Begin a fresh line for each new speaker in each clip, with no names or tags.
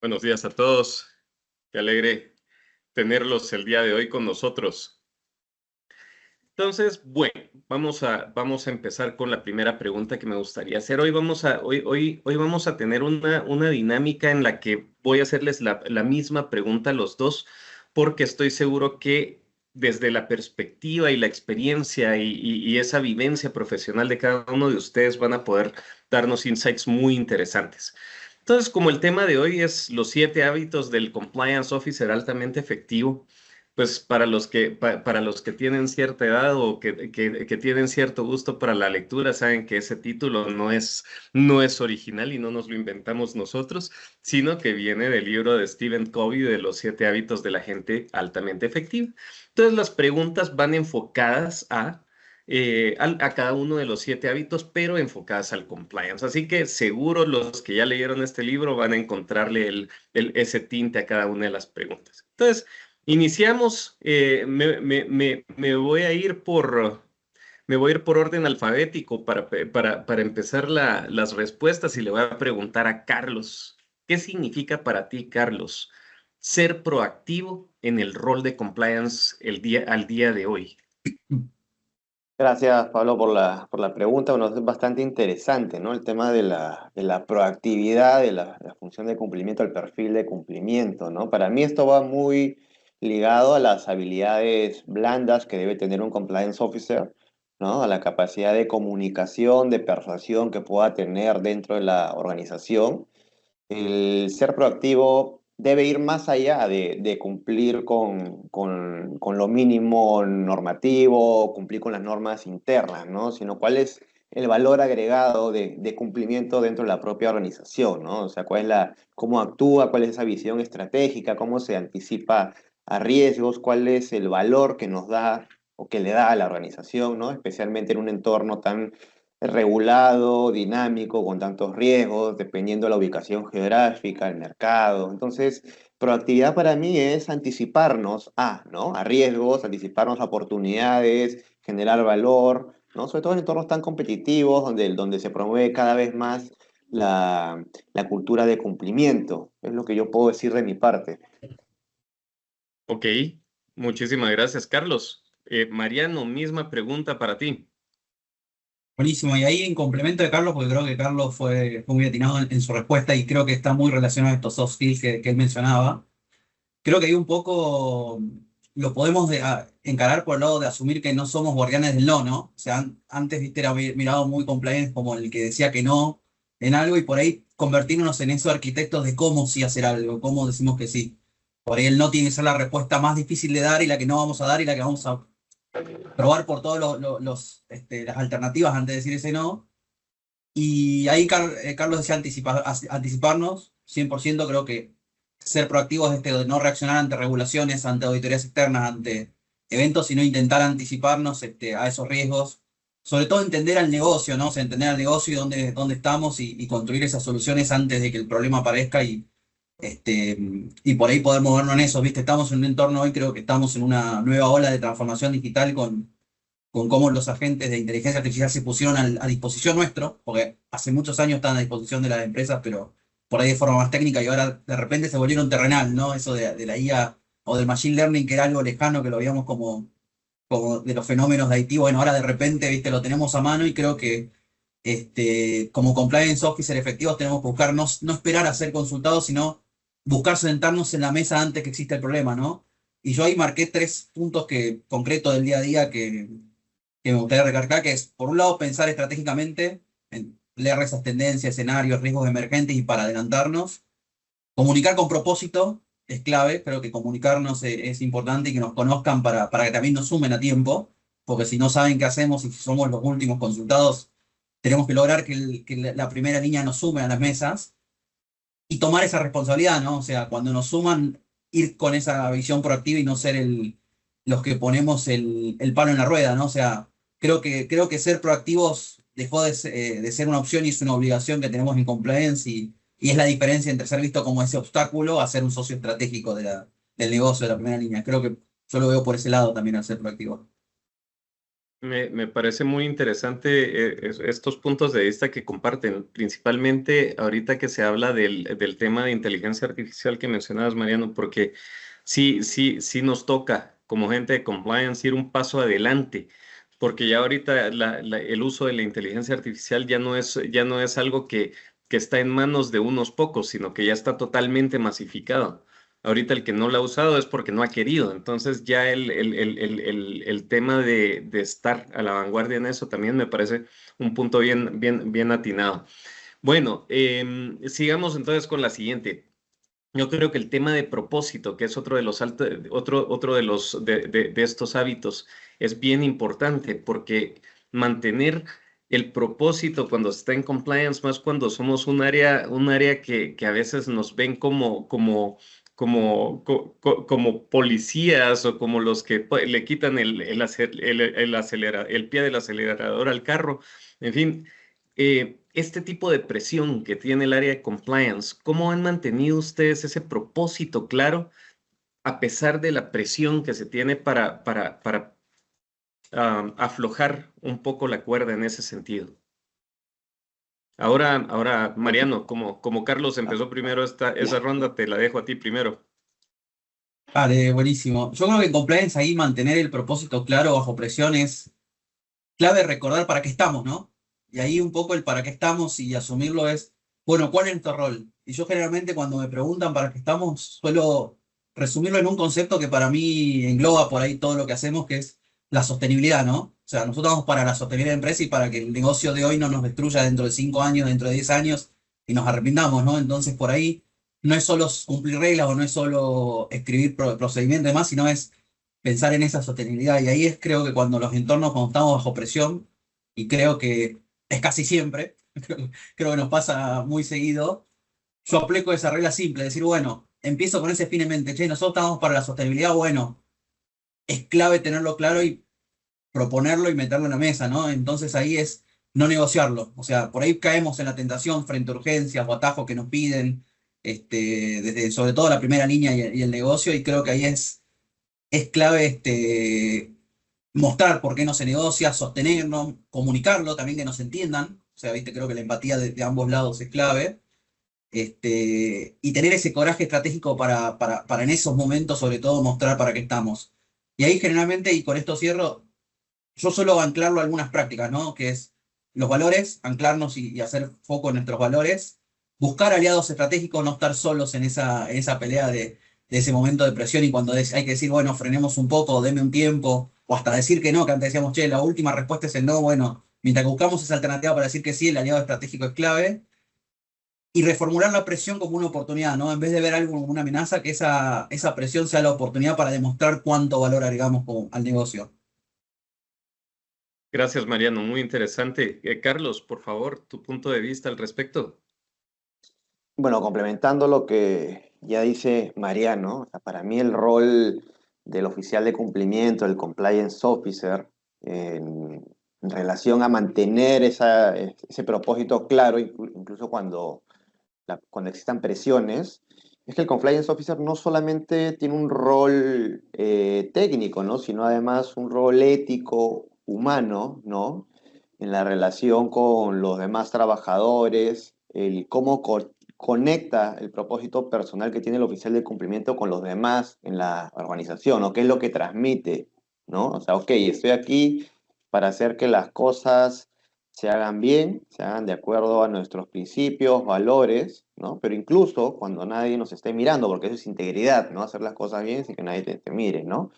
Buenos días a todos. Qué alegre tenerlos el día de hoy con nosotros. Entonces, bueno, vamos a empezar con la primera pregunta que me gustaría hacer. Hoy vamos a tener una dinámica en la que voy a hacerles la misma pregunta a los dos, porque estoy seguro que desde la perspectiva y la experiencia y esa vivencia profesional de cada uno de ustedes van a poder darnos insights muy interesantes. Entonces, como el tema de hoy es los 7 hábitos del compliance officer altamente efectivo, pues para los que tienen cierta edad o que tienen cierto gusto para la lectura, saben que ese título no es original y no nos lo inventamos nosotros, sino que viene del libro de Stephen Covey de los 7 hábitos de la gente altamente efectiva. Entonces, las preguntas van enfocadas a cada uno de los 7 hábitos, pero enfocadas al compliance. Así que seguro los que ya leyeron este libro van a encontrarle ese tinte a cada una de las preguntas. Entonces, iniciamos. Me voy a ir me voy a ir por orden alfabético para empezar las respuestas y le voy a preguntar a Carlos. ¿Qué significa para ti, Carlos, ser proactivo en el rol de compliance al día de hoy?
Gracias, Pablo, por la pregunta. Bueno, es bastante interesante, ¿no? El tema de la proactividad, de la función de cumplimiento, el perfil de cumplimiento, ¿no? Para mí esto va muy ligado a las habilidades blandas que debe tener un compliance officer, ¿no? A la capacidad de comunicación, de persuasión que pueda tener dentro de la organización. El ser proactivo debe ir más allá de cumplir con lo mínimo normativo, cumplir con las normas internas, ¿no? Sino cuál es el valor agregado de cumplimiento dentro de la propia organización, ¿no? O sea, cómo actúa, cuál es esa visión estratégica, cómo se anticipa a riesgos, cuál es el valor que nos da o que le da a la organización, ¿no? Especialmente en un entorno tan regulado, dinámico, con tantos riesgos, dependiendo de la ubicación geográfica, el mercado. Entonces, proactividad para mí es anticiparnos ¿no? A riesgos, anticiparnos a oportunidades, generar valor, ¿no? Sobre todo en entornos tan competitivos, donde se promueve cada vez más la cultura de cumplimiento. Es lo que yo puedo decir de mi parte.
Ok, muchísimas gracias, Carlos. Mariano, misma pregunta para ti.
Buenísimo, y ahí en complemento de Carlos, porque creo que Carlos fue muy atinado en su respuesta y creo que está muy relacionado a estos soft skills que él mencionaba. Creo que ahí un poco lo podemos encarar por el lado de asumir que no somos guardianes del no, ¿no? O sea, antes, viste, era mirado muy compliance como el que decía que no en algo y por ahí convertirnos en esos arquitectos de cómo sí hacer algo, cómo decimos que sí. Por ahí el no tiene que ser la respuesta más difícil de dar y la que no vamos a dar y la que vamos a probar por todas las alternativas antes de decir ese no. Y ahí Carlos decía anticiparnos, 100% creo que ser proactivos es de no reaccionar ante regulaciones, ante auditorías externas, ante eventos, sino intentar anticiparnos a esos riesgos. Sobre todo entender al negocio, ¿no? O sea, entender al negocio y dónde estamos y construir esas soluciones antes de que el problema aparezca y por ahí poder movernos en eso, ¿viste? Estamos en un entorno hoy, creo que estamos en una nueva ola de transformación digital con cómo los agentes de inteligencia artificial se pusieron a disposición nuestro, porque hace muchos años estaban a disposición de las empresas, pero por ahí de forma más técnica y ahora de repente se volvieron terrenal, ¿no? Eso de la IA o del machine learning, que era algo lejano, que lo veíamos como de los fenómenos de Haití, bueno, ahora de repente, viste, lo tenemos a mano y creo que como compliance officer efectivos tenemos que buscar no esperar a ser consultados, sino buscar sentarnos en la mesa antes que exista el problema, ¿no? Y yo ahí marqué 3 puntos concretos del día a día que me gustaría recalcar, que es, por un lado, pensar estratégicamente, en leer esas tendencias, escenarios, riesgos emergentes y para adelantarnos. Comunicar con propósito es clave, creo que comunicarnos es importante y que nos conozcan para que también nos sumen a tiempo, porque si no saben qué hacemos y si somos los últimos consultados, tenemos que lograr que la primera línea nos sume a las mesas y tomar esa responsabilidad, ¿no? O sea, cuando nos suman, ir con esa visión proactiva y no ser los que ponemos el palo en la rueda, ¿no? O sea, creo que ser proactivos dejó de ser una opción y es una obligación que tenemos en compliance y es la diferencia entre ser visto como ese obstáculo a ser un socio estratégico del negocio de la primera línea. Creo que yo lo veo por ese lado también al ser proactivo.
Me parece muy interesante estos puntos de vista que comparten, principalmente ahorita que se habla del tema de inteligencia artificial que mencionabas, Mariano, porque sí nos toca como gente de compliance ir un paso adelante, porque ya ahorita el uso de la inteligencia artificial ya no es algo que está en manos de unos pocos, sino que ya está totalmente masificado. Ahorita el que no lo ha usado es porque no ha querido. Entonces ya el tema de estar a la vanguardia en eso también me parece un punto bien atinado. Bueno, sigamos entonces con la siguiente. Yo creo que el tema de propósito, que es otro de los otro de los de estos hábitos, es bien importante porque mantener el propósito cuando se está en compliance, más cuando somos un área que a veces nos ven como policías o como los que le quitan el pie del acelerador al carro. En fin, este tipo de presión que tiene el área de compliance, ¿cómo han mantenido ustedes ese propósito claro a pesar de la presión que se tiene para aflojar un poco la cuerda en ese sentido? Ahora, Mariano, como Carlos empezó primero esa ronda, te la dejo a ti primero.
Vale, buenísimo. Yo creo que en compliance ahí mantener el propósito claro bajo presión es clave recordar para qué estamos, ¿no? Y ahí un poco el para qué estamos y asumirlo es, bueno, ¿cuál es nuestro rol? Y yo generalmente cuando me preguntan para qué estamos, suelo resumirlo en un concepto que para mí engloba por ahí todo lo que hacemos, que es la sostenibilidad, ¿no? O sea, nosotros estamos para la sostenibilidad de la empresa y para que el negocio de hoy no nos destruya dentro de 5 años, dentro de 10 años y nos arrepintamos, ¿no? Entonces por ahí no es solo cumplir reglas o no es solo escribir procedimientos y demás, sino es pensar en esa sostenibilidad. Y ahí es creo que cuando los entornos, cuando estamos bajo presión, y creo que es casi siempre, creo que nos pasa muy seguido, yo aplico esa regla simple, decir, bueno, empiezo con ese fin en mente, che, nosotros estamos para la sostenibilidad, bueno, es clave tenerlo claro y proponerlo y meterlo en la mesa, ¿no? Entonces ahí es no negociarlo, o sea, por ahí caemos en la tentación frente a urgencias o atajos que nos piden, desde sobre todo la primera línea y el negocio, y creo que ahí es clave mostrar por qué no se negocia, sostenernos, comunicarlo, también que nos entiendan. O sea, viste, creo que la empatía de ambos lados es clave. Y tener ese coraje estratégico para en esos momentos, sobre todo, mostrar para qué estamos. Y ahí generalmente, y con esto cierro, yo suelo anclarlo a algunas prácticas, ¿no? Que es los valores, anclarnos y hacer foco en nuestros valores, buscar aliados estratégicos, no estar solos en esa pelea de ese momento de presión y cuando hay que decir, bueno, frenemos un poco, deme un tiempo, o hasta decir que no, que antes decíamos, che, la última respuesta es el no, bueno, mientras que buscamos esa alternativa para decir que sí, el aliado estratégico es clave, y reformular la presión como una oportunidad, ¿no? En vez de ver algo como una amenaza, que esa presión sea la oportunidad para demostrar cuánto valor agregamos al negocio.
Gracias, Mariano, muy interesante. Carlos, por favor, tu punto de vista al respecto.
Bueno, complementando lo que ya dice Mariano, o sea, para mí el rol del oficial de cumplimiento, el compliance officer, en relación a mantener ese propósito claro, incluso cuando existan presiones, es que el compliance officer no solamente tiene un rol técnico, ¿no? Sino además un rol ético, humano, ¿no? En la relación con los demás trabajadores, el cómo conecta el propósito personal que tiene el oficial de cumplimiento con los demás en la organización, ¿no? ¿Qué es lo que transmite, ¿no? O sea, ok, estoy aquí para hacer que las cosas se hagan bien, se hagan de acuerdo a nuestros principios, valores, ¿no? Pero incluso cuando nadie nos esté mirando, porque eso es integridad, ¿no? Hacer las cosas bien sin que nadie te mire, ¿no?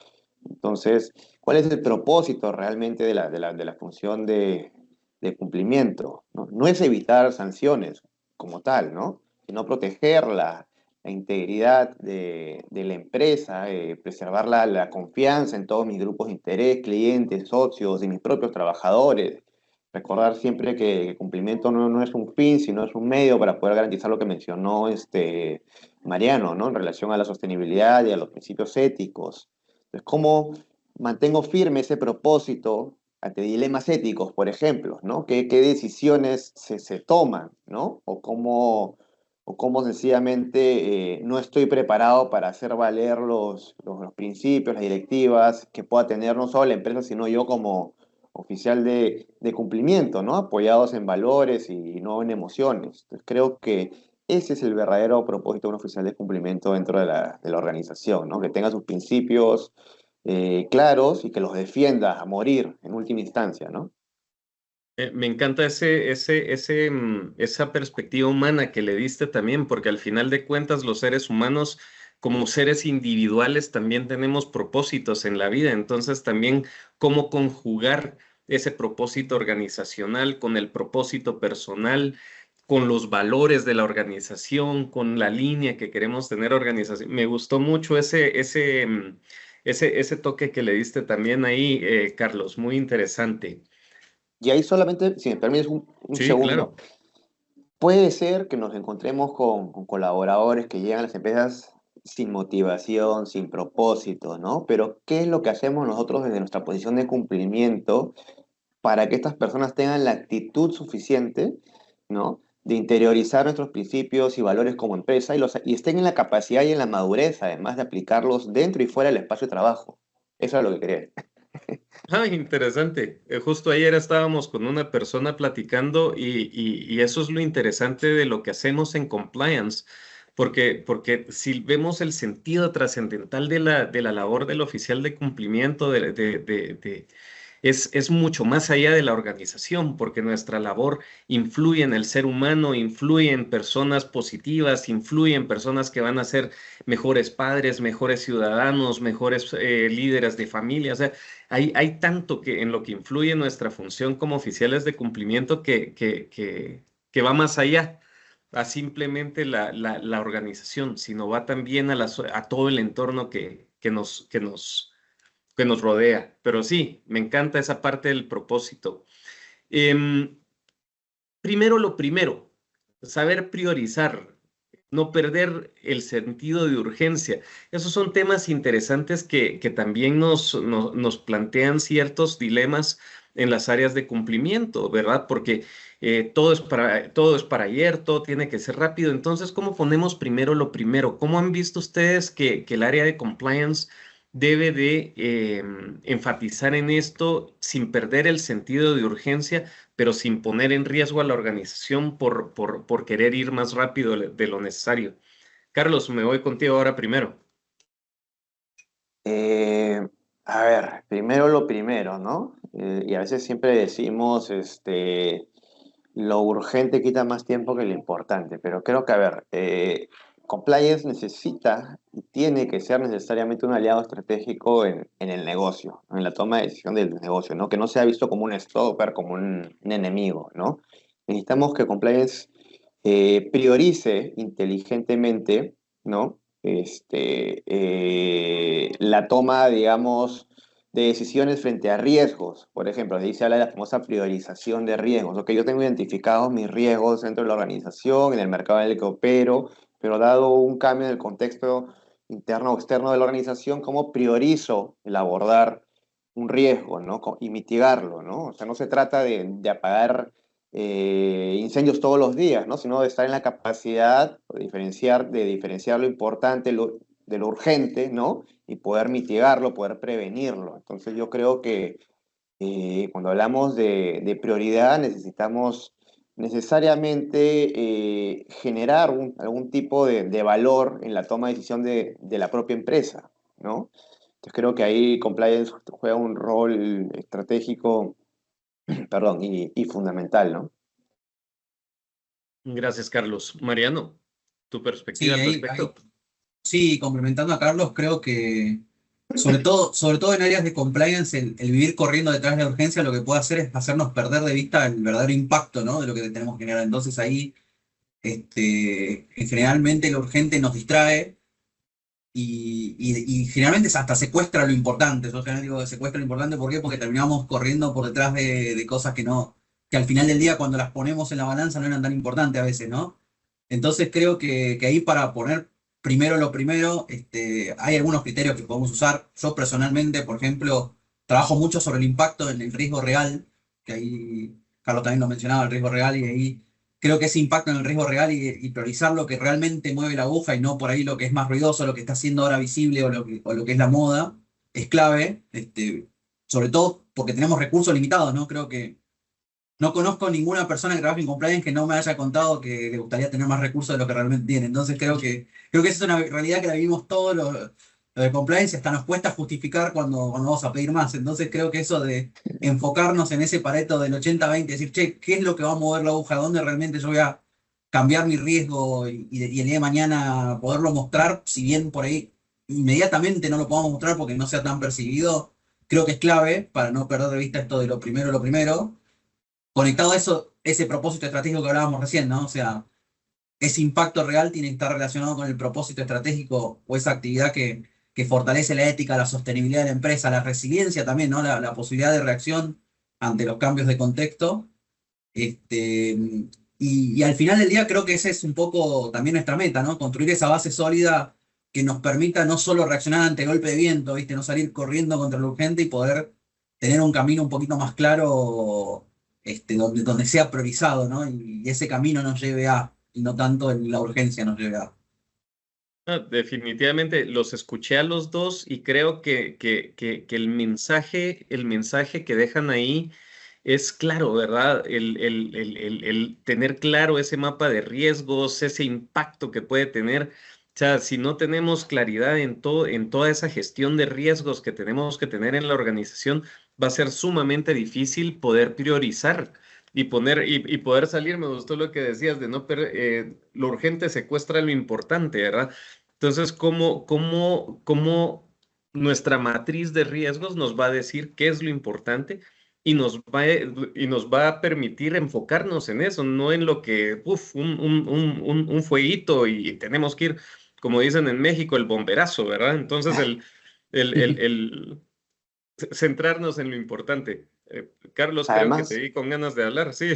Entonces, ¿cuál es el propósito realmente de la función de cumplimiento? ¿No? No es evitar sanciones como tal, ¿no? Sino proteger la integridad de la empresa, preservar la confianza en todos mis grupos de interés, clientes, socios y mis propios trabajadores. Recordar siempre que el cumplimiento no es un fin, sino es un medio para poder garantizar lo que mencionó Mariano, ¿no? En relación a la sostenibilidad y a los principios éticos. Entonces, ¿cómo mantengo firme ese propósito ante dilemas éticos, por ejemplo, ¿no? ¿Qué decisiones se toman, ¿no? O cómo sencillamente no estoy preparado para hacer valer los principios, las directivas que pueda tener no solo la empresa, sino yo oficial de cumplimiento, ¿no? Apoyados en valores y no en emociones. Entonces, creo que ese es el verdadero propósito de un oficial de cumplimiento dentro de la organización, ¿no? Que tenga sus principios claros y que los defienda a morir en última instancia, ¿no?
Me encanta esa perspectiva humana que le diste también, porque al final de cuentas los seres humanos, como seres individuales, también tenemos propósitos en la vida. Entonces también cómo conjugar ese propósito organizacional con el propósito personal, con los valores de la organización, con la línea que queremos tener organización. Me gustó mucho ese toque que le diste también ahí, Carlos, muy interesante.
Y ahí solamente, si me permites un
Sí,
segundo,
claro.
puede ser que nos encontremos con colaboradores que llegan a las empresas sin motivación, sin propósito, ¿no? Pero ¿qué es lo que hacemos nosotros desde nuestra posición de cumplimiento para que estas personas tengan la actitud suficiente, ¿no? De interiorizar nuestros principios y valores como empresa y estén en la capacidad y en la madurez, además de aplicarlos dentro y fuera del espacio de trabajo? Eso es lo que quería.
Ah, interesante. Justo ayer estábamos con una persona platicando y eso es lo interesante de lo que hacemos en compliance, porque si vemos el sentido trascendental de la labor del oficial de cumplimiento, es mucho más allá de la organización, porque nuestra labor influye en el ser humano, influye en personas positivas, influye en personas que van a ser mejores padres, mejores ciudadanos, mejores líderes de familia. O sea, hay tanto en lo que influye nuestra función como oficiales de cumplimiento que va más allá a simplemente la organización, sino va también a todo el entorno que nos rodea. Pero sí, me encanta esa parte del propósito. Em, Primero lo primero, saber priorizar, no perder el sentido de urgencia. Esos son temas interesantes que también nos plantean ciertos dilemas en las áreas de cumplimiento, ¿verdad? Porque todo es para ayer, todo tiene que ser rápido. Entonces, ¿cómo ponemos primero lo primero? ¿Cómo han visto ustedes que el área de compliance debe de enfatizar en esto sin perder el sentido de urgencia, pero sin poner en riesgo a la organización por querer ir más rápido de lo necesario? Carlos, me voy contigo ahora primero.
Eh, a ver, primero lo primero, ¿no? Y a veces siempre decimos, lo urgente quita más tiempo que lo importante, pero creo que, a ver, compliance necesita y tiene que ser necesariamente un aliado estratégico en el negocio, en la toma de decisión del negocio, ¿no? Que no sea visto como un stopper, como un enemigo, ¿no? Necesitamos que compliance priorice inteligentemente, ¿no? La toma, digamos, de decisiones frente a riesgos. Por ejemplo, ahí se habla de la famosa priorización de riesgos. Ok, yo tengo identificados mis riesgos dentro de la organización, en el mercado en el que opero, pero dado un cambio en el contexto interno o externo de la organización, ¿cómo priorizo el abordar un riesgo, ¿no? Y mitigarlo, ¿no? O sea, no se trata de apagar incendios todos los días, ¿no? Sino de estar en la capacidad de diferenciar lo importante de lo urgente, ¿no? Y poder mitigarlo, poder prevenirlo. Entonces yo creo que cuando hablamos de prioridad necesitamos necesariamente generar algún tipo de valor en la toma de decisión de la propia empresa, ¿no? Entonces creo que ahí compliance juega un rol estratégico, perdón, y fundamental, ¿no?
Gracias, Carlos. Mariano, tu perspectiva
Sí,
al
ahí,
respecto.
sí, complementando a Carlos, creo que sobre todo en áreas de compliance, el vivir corriendo detrás de la urgencia lo que puede hacer es hacernos perder de vista el verdadero impacto, ¿no? De lo que tenemos que generar. Entonces ahí, generalmente lo urgente nos distrae y generalmente hasta secuestra lo importante. Yo generalmente digo que secuestra lo importante, ¿por qué? Porque terminamos corriendo por detrás de cosas que no, que al final del día cuando las ponemos en la balanza no eran tan importantes a veces, ¿no? Entonces creo que ahí para poner primero lo primero, hay algunos criterios que podemos usar. Yo personalmente, por ejemplo, trabajo mucho sobre el impacto en el riesgo real, que ahí Carlos también lo mencionaba, el riesgo real, y ahí creo que ese impacto en el riesgo real y priorizar lo que realmente mueve la aguja y no por ahí lo que es más ruidoso, lo que está siendo ahora visible o lo que es la moda, es clave, sobre todo porque tenemos recursos limitados, ¿no? Creo que no conozco ninguna persona que trabaje en compliance que no me haya contado que le gustaría tener más recursos de lo que realmente tiene. Entonces creo que esa es una realidad que la vivimos todos los de compliance, hasta nos cuesta justificar cuando vamos a pedir más. Entonces creo que eso de enfocarnos en ese Pareto del 80-20, decir, che, ¿qué es lo que va a mover la aguja? ¿Dónde realmente yo voy a cambiar mi riesgo y el día de mañana poderlo mostrar? Si bien por ahí inmediatamente no lo podamos mostrar porque no sea tan percibido, creo que es clave para no perder de vista esto de lo primero conectado a eso, ese propósito estratégico que hablábamos recién, ¿no? O sea, ese impacto real tiene que estar relacionado con el propósito estratégico o esa actividad que fortalece la ética, la sostenibilidad de la empresa, la resiliencia también, ¿no? La posibilidad de reacción ante los cambios de contexto. Este, y al final del día creo que ese es un poco también nuestra meta, ¿no? Construir esa base sólida que nos permita no solo reaccionar ante golpe de viento, ¿viste? No salir corriendo contra lo urgente y poder tener un camino un poquito más claro, donde sea priorizado, ¿no? Y ese camino nos lleve a, y no tanto la urgencia nos lleve a.
Definitivamente los escuché a los dos y creo que el mensaje que dejan ahí es claro, ¿verdad? El tener claro ese mapa de riesgos, ese impacto que puede tener. O sea, si no tenemos claridad en toda esa gestión de riesgos que tenemos que tener en la organización, va a ser sumamente difícil poder priorizar y poder salir. Me gustó lo que decías de lo urgente secuestra lo importante, ¿verdad? Entonces, ¿cómo nuestra matriz de riesgos nos va a decir qué es lo importante y nos va a permitir enfocarnos en eso, no en lo que, un fueguito y tenemos que ir, como dicen en México, el bomberazo, ¿verdad? Entonces, el centrarnos en lo importante. Carlos, creo que te
Además,
vi con ganas de hablar, sí.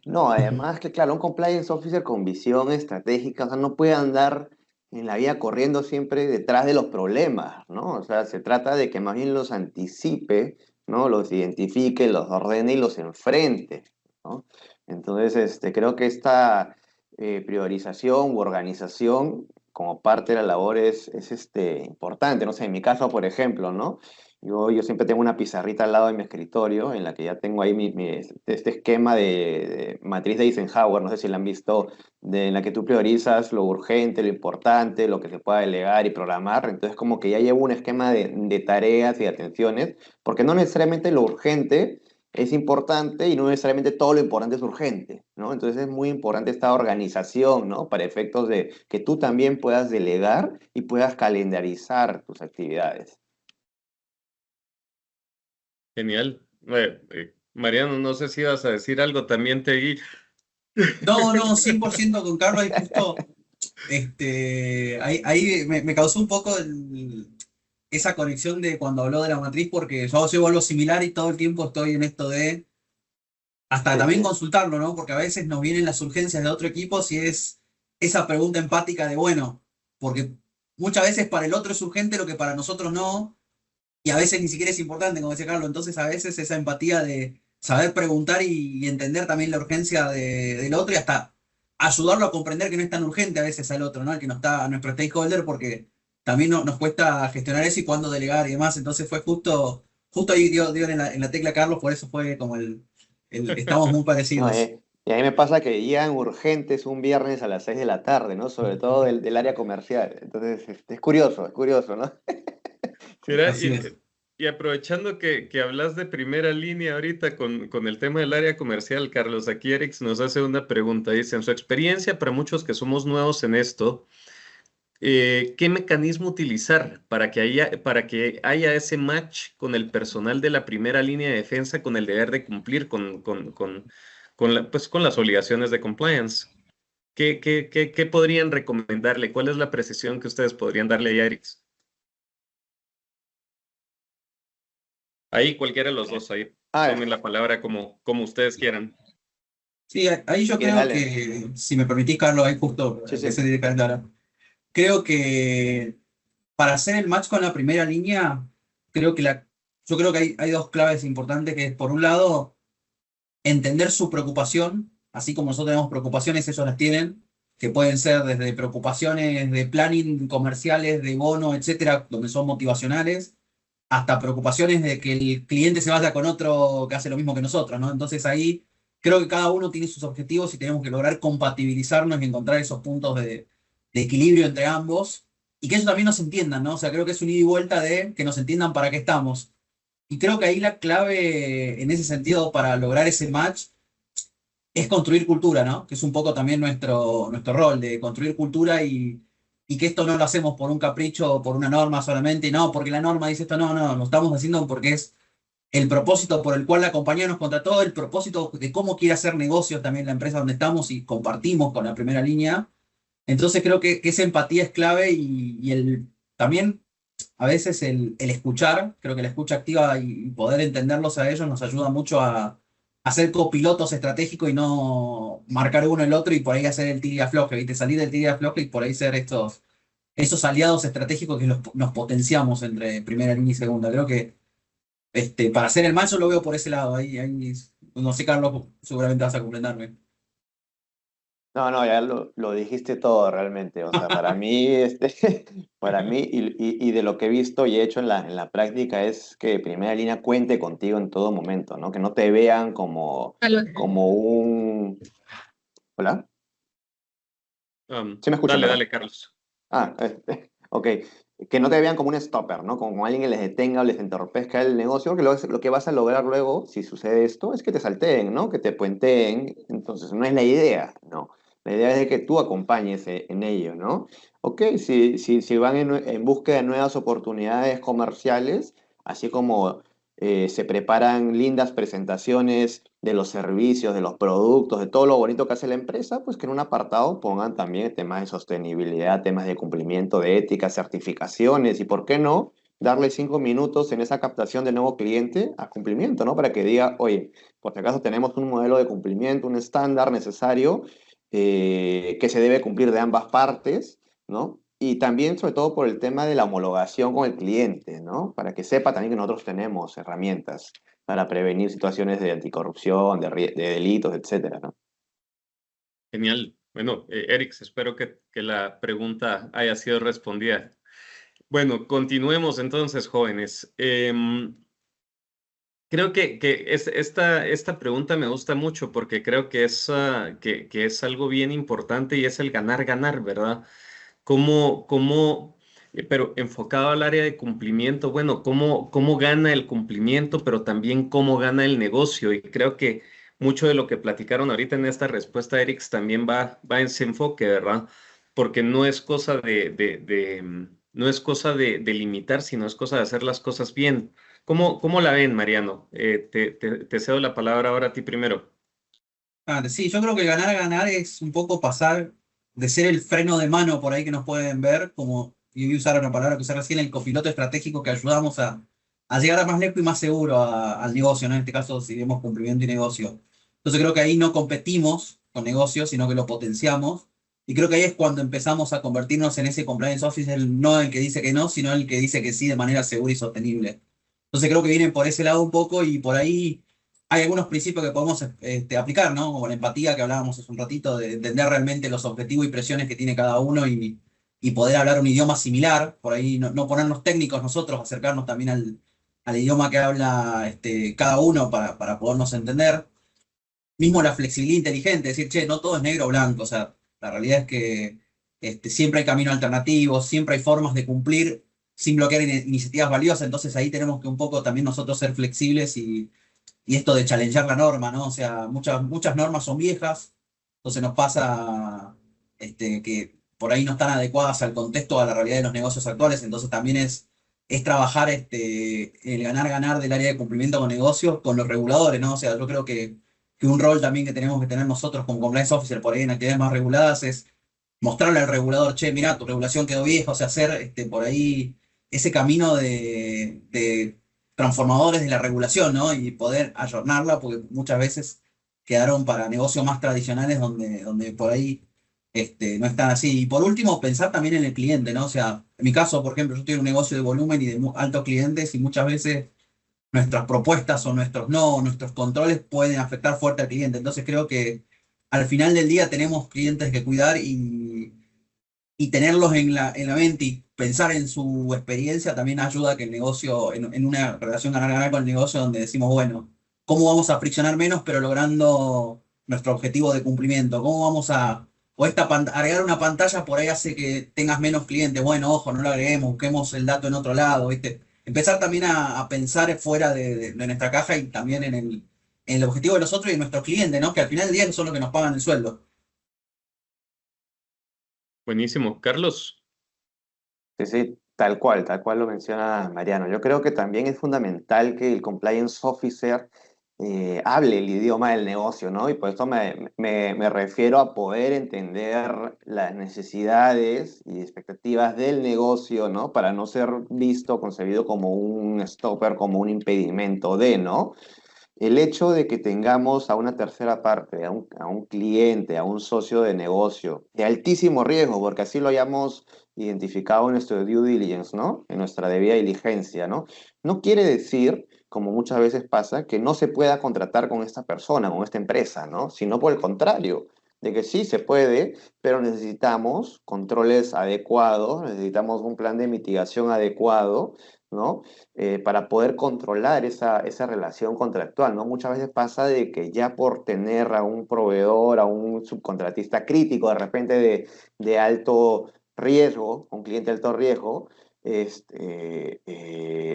no, además que claro, un compliance officer con visión estratégica, o sea, no puede andar en la vida corriendo siempre detrás de los problemas, ¿no? O sea, se trata de que más bien los anticipe, ¿no? Los identifique, los ordene y los enfrente, ¿no? Entonces, creo que esta priorización u organización como parte de la labor es importante, no sé, en mi caso, por ejemplo, ¿no? Yo siempre tengo una pizarrita al lado de mi escritorio en la que ya tengo ahí este esquema de matriz de Eisenhower, no sé si la han visto, en la que tú priorizas lo urgente, lo importante, lo que se pueda delegar y programar. Entonces como que ya llevo un esquema de tareas y de atenciones, porque no necesariamente lo urgente es importante y no necesariamente todo lo importante es urgente, ¿no? Entonces es muy importante esta organización, ¿no? Para efectos de que tú también puedas delegar y puedas calendarizar tus actividades.
Genial. Mariano, no sé si ibas a decir algo, también te vi.
No, no, 100% con Carlos y justo ahí me causó un poco esa conexión de cuando habló de la matriz, porque yo llevo algo similar y todo el tiempo estoy en esto de hasta
Sí,
también
sí.
consultarlo, ¿no? Porque a veces nos vienen las urgencias de otro equipo si es esa pregunta empática de, bueno, porque muchas veces para el otro es urgente lo que para nosotros no, y a veces ni siquiera es importante, como decía Carlos. Entonces a veces esa empatía de saber preguntar y entender también la urgencia del otro y hasta ayudarlo a comprender que no es tan urgente a veces al otro, ¿no? El que no está a nuestro stakeholder, porque también nos cuesta gestionar eso y cuándo delegar y demás. Entonces fue justo ahí dio en la tecla Carlos, por eso fue como estamos muy
No,
parecidos.
y a mí me pasa que llegan urgentes un viernes a las 6 de la tarde, ¿no? Sobre todo del área comercial. Entonces, es curioso, ¿no?
Mira,
Así es.
y aprovechando que hablas de primera línea ahorita con el tema del área comercial, Carlos, aquí Erix nos hace una pregunta. Dice, en su experiencia, para muchos que somos nuevos en esto, ¿qué mecanismo utilizar para que haya ese match con el personal de la primera línea de defensa con el deber de cumplir pues, con las obligaciones de compliance? ¿Qué podrían recomendarle? ¿Cuál es la precisión que ustedes podrían darle a Erix? Ahí cualquiera de los dos, ahí
Ah,
tomen la palabra como ustedes quieran.
Sí, ahí
si
yo
quieres,
creo
dale.
que, si me permitís, Carlos, ahí justo
Sí,
empecé
sí.
directamente ahora. Creo que para hacer el match con la primera línea, creo que yo creo que hay dos claves importantes, que es, por un lado, entender su preocupación, así como nosotros tenemos preocupaciones, ellos las tienen, que pueden ser desde preocupaciones de planning comerciales, de bono, etcétera, donde son motivacionales, hasta preocupaciones de que el cliente se vaya con otro que hace lo mismo que nosotros, ¿no? Entonces ahí creo que cada uno tiene sus objetivos y tenemos que lograr compatibilizarnos y encontrar esos puntos de equilibrio entre ambos y que eso también nos entiendan, ¿no? O sea, creo que es un ida y vuelta de que nos entiendan para qué estamos. Y creo que ahí la clave en ese sentido para lograr ese match es construir cultura, ¿no? Que es un poco también nuestro rol de construir cultura y que esto no lo hacemos por un capricho o por una norma solamente, no, porque la norma dice esto, no, no, lo estamos haciendo porque es el propósito por el cual la compañía nos contrató, el propósito de cómo quiere hacer negocios también la empresa donde estamos y compartimos con la primera línea. Entonces creo que esa empatía es clave y también a veces el escuchar, creo que la escucha activa y poder entenderlos a ellos nos ayuda mucho a ser copilotos estratégicos y no marcar uno el otro y por ahí hacer el tira y afloje, ¿viste? Salir del tira y afloje y por ahí ser esos aliados estratégicos que nos potenciamos entre primera línea y segunda. Creo que para hacer el mal yo lo veo por ese lado. Ahí, no sé, Carlos, seguramente vas a complementarme.
No, no, ya lo dijiste todo realmente. O sea, para mí, para mí y de lo que he visto y he hecho en la práctica es que primera línea cuente contigo en todo momento, ¿no? Que no te vean como un... ¿Hola? ¿Sí me escuchan,
Dale,
verdad?
dale, Carlos.
Ah, ok. Que no te vean como un stopper, ¿no? Como alguien que les detenga o les entorpezca el negocio, que lo que vas a lograr luego, si sucede esto, es que te salteen, ¿no? Que te puenteen. Entonces, no es la idea, ¿no? La idea es de que tú acompañes en ello, ¿no? Ok, si van en búsqueda de nuevas oportunidades comerciales, así como se preparan lindas presentaciones de los servicios, de los productos, de todo lo bonito que hace la empresa, pues que en un apartado pongan también temas de sostenibilidad, temas de cumplimiento de ética, certificaciones y, ¿por qué no? Darle 5 minutos en esa captación de nuevo cliente a cumplimiento, ¿no? Para que diga, oye, por si acaso tenemos un modelo de cumplimiento, un estándar necesario que se debe cumplir de ambas partes, ¿no? Y también, sobre todo, por el tema de la homologación con el cliente, ¿no? Para que sepa también que nosotros tenemos herramientas para prevenir situaciones de anticorrupción, de delitos, etcétera, ¿no?
Genial. Bueno, Eric, espero que la pregunta haya sido respondida. Bueno, continuemos entonces, jóvenes. Creo que esta pregunta me gusta mucho porque creo que que es algo bien importante y es el ganar-ganar, ¿verdad? Pero enfocado al área de cumplimiento, bueno, cómo gana el cumplimiento, pero también cómo gana el negocio. Y creo que mucho de lo que platicaron ahorita en esta respuesta, Eric, también va en ese enfoque, ¿verdad? Porque no es cosa no es cosa de limitar, sino es cosa de hacer las cosas bien. ¿Cómo la ven, Mariano? Te cedo la palabra ahora a ti primero.
Sí, yo creo que ganar a ganar es un poco pasar de ser el freno de mano por ahí que nos pueden ver, como y voy a usar una palabra que usé recién, el copiloto estratégico que ayudamos a llegar a más lejos y más seguro al negocio, ¿no? En este caso, si vemos cumplimiento y negocio. Entonces creo que ahí no competimos con negocios, sino que lo potenciamos. Y creo que ahí es cuando empezamos a convertirnos en ese compliance officer, no el que dice que no, sino el que dice que sí de manera segura y sostenible. Entonces creo que vienen por ese lado un poco y por ahí hay algunos principios que podemos aplicar, ¿no? Como la empatía que hablábamos hace un ratito, de entender realmente los objetivos y presiones que tiene cada uno y poder hablar un idioma similar, por ahí no ponernos técnicos nosotros, acercarnos también al idioma que habla cada uno para podernos entender. Mismo la flexibilidad inteligente, decir, che, no todo es negro o blanco, o sea, la realidad es que siempre hay caminos alternativos, siempre hay formas de cumplir sin bloquear iniciativas valiosas, entonces ahí tenemos que un poco también nosotros ser flexibles y esto de challengear la norma, ¿no? O sea, muchas normas son viejas, entonces nos pasa que por ahí no están adecuadas al contexto, a la realidad de los negocios actuales, entonces también es trabajar el ganar-ganar del área de cumplimiento con negocios con los reguladores, ¿no? O sea, yo creo que un rol también que tenemos que tener nosotros como compliance officer por ahí en actividades más reguladas es mostrarle al regulador, che, mira, tu regulación quedó vieja, o sea, hacer por ahí ese camino de transformadores de la regulación, ¿no? Y poder ayornarla, porque muchas veces quedaron para negocios más tradicionales donde por ahí no están así. Y por último, pensar también en el cliente, ¿no? O sea, en mi caso, por ejemplo, yo tengo un negocio de volumen y de altos clientes y muchas veces nuestras propuestas o nuestros controles pueden afectar fuerte al cliente. Entonces creo que al final del día tenemos clientes que cuidar y tenerlos en la mente pensar en su experiencia también ayuda a que el negocio, en una relación ganar-ganar con el negocio, donde decimos, bueno, ¿cómo vamos a friccionar menos, pero logrando nuestro objetivo de cumplimiento? ¿Cómo vamos a, o agregar una pantalla por ahí hace que tengas menos clientes? Bueno, ojo, no lo agreguemos, busquemos el dato en otro lado, ¿viste? Empezar también a pensar fuera de nuestra caja y también en el objetivo de los otros y de nuestros clientes, ¿no? Que al final del día son los que nos pagan el sueldo.
Buenísimo. Carlos,
Sí, sí, tal cual lo menciona Mariano. Yo creo que también es fundamental que el compliance officer hable el idioma del negocio, ¿no? Y por esto me refiero a poder entender las necesidades y expectativas del negocio, ¿no? Para no ser visto, concebido como un stopper, como un impedimento de, ¿no? El hecho de que tengamos a una tercera parte, a un cliente, a un socio de negocio de altísimo riesgo, porque así lo hayamos identificado en nuestro due diligence, ¿no? En nuestra debida diligencia, ¿no? No quiere decir, como muchas veces pasa, que no se pueda contratar con esta persona, con esta empresa, ¿no? Sino por el contrario, de que sí se puede, pero necesitamos controles adecuados, necesitamos un plan de mitigación adecuado, ¿no? Para poder controlar esa relación contractual, ¿no? Muchas veces pasa de que ya por tener a un proveedor, a un subcontratista crítico, de repente de alto riesgo, un cliente de alto riesgo,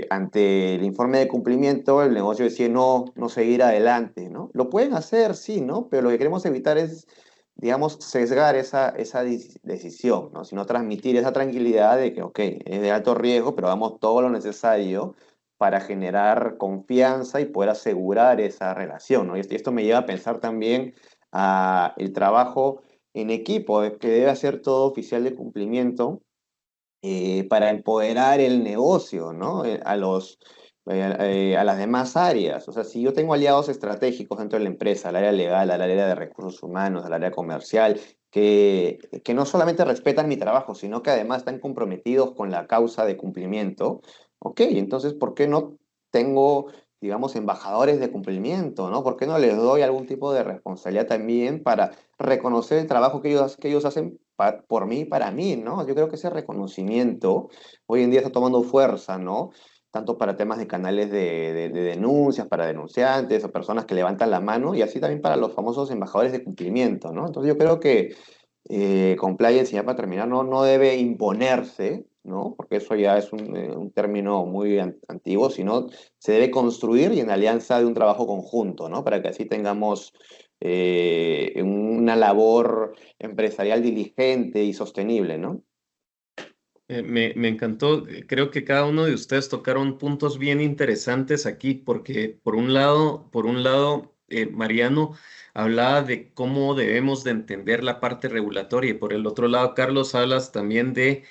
ante el informe de cumplimiento, el negocio decide no seguir adelante, ¿no? Lo pueden hacer, sí, ¿no? Pero lo que queremos evitar es, digamos, sesgar esa decisión, ¿no? Sino transmitir esa tranquilidad de que, ok, es de alto riesgo, pero hagamos todo lo necesario para generar confianza y poder asegurar esa relación, ¿no? Y esto me lleva a pensar también a el trabajo en equipo, que debe hacer todo oficial de cumplimiento para empoderar el negocio, ¿no? A las demás áreas. O sea, si yo tengo aliados estratégicos dentro de la empresa, al área legal, al área de recursos humanos, al área comercial, que no solamente respetan mi trabajo, sino que además están comprometidos con la causa de cumplimiento, ok, entonces, ¿por qué no tengo, digamos, embajadores de cumplimiento, ¿no? ¿Por qué no les doy algún tipo de responsabilidad también para reconocer el trabajo que ellos hacen por mí y para mí, ¿no? Yo creo que ese reconocimiento hoy en día está tomando fuerza, ¿no? Tanto para temas de canales de denuncias, para denunciantes o personas que levantan la mano, y así también para los famosos embajadores de cumplimiento, ¿no? Entonces yo creo que compliance, ya para terminar, no debe imponerse, ¿no? Porque eso ya es un término muy antiguo, sino se debe construir y en alianza de un trabajo conjunto, ¿no? Para que así tengamos una labor empresarial diligente y sostenible, ¿no?
me encantó. Creo que cada uno de ustedes tocaron puntos bien interesantes aquí, porque Mariano hablaba de cómo debemos de entender la parte regulatoria y por el otro lado, Carlos, hablas también de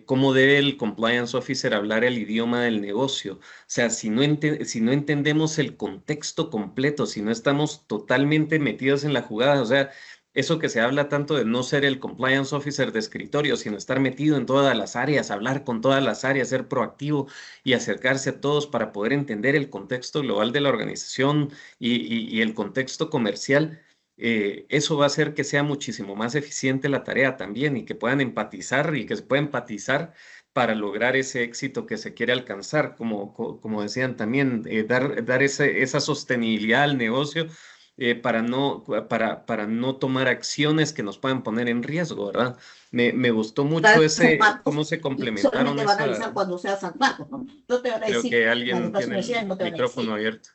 cómo debe el compliance officer hablar el idioma del negocio. O sea, si no entendemos el contexto completo, si no estamos totalmente metidos en la jugada, o sea, eso que se habla tanto de no ser el compliance officer de escritorio, sino estar metido en todas las áreas, hablar con todas las áreas, ser proactivo y acercarse a todos para poder entender el contexto global de la organización y el contexto comercial. Eso va a hacer que sea muchísimo más eficiente la tarea también y que puedan empatizar y que se pueda empatizar para lograr ese éxito que se quiere alcanzar, como decían también, dar esa sostenibilidad al negocio para no tomar acciones que nos puedan poner en riesgo, ¿verdad? Me gustó mucho
San
cómo
Marcos
se
y
complementaron
solamente van a avisar
esa.
cuando sea San Marcos, ¿no? No te van a
Creo
decir,
que
las
alguien
demás
tiene
universidades
el
no te van a
micrófono
decir.
abierto.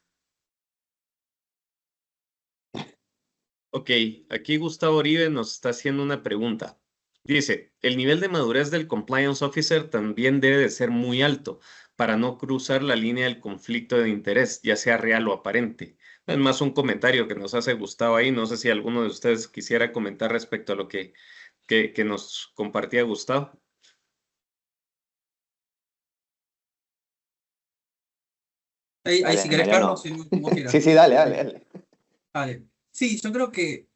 Ok, aquí Gustavo Oribe nos está haciendo una pregunta. Dice, el nivel de madurez del compliance officer también debe de ser muy alto para no cruzar la línea del conflicto de interés, ya sea real o aparente. Es más un comentario que nos hace Gustavo ahí. No sé si alguno de ustedes quisiera comentar respecto a lo que nos compartía Gustavo.
Ahí si
Dale,
querés, Carlos,
Mariano.
si no, como
Sí,
quieras.
sí, dale, dale, dale.
Vale. Sí, yo creo que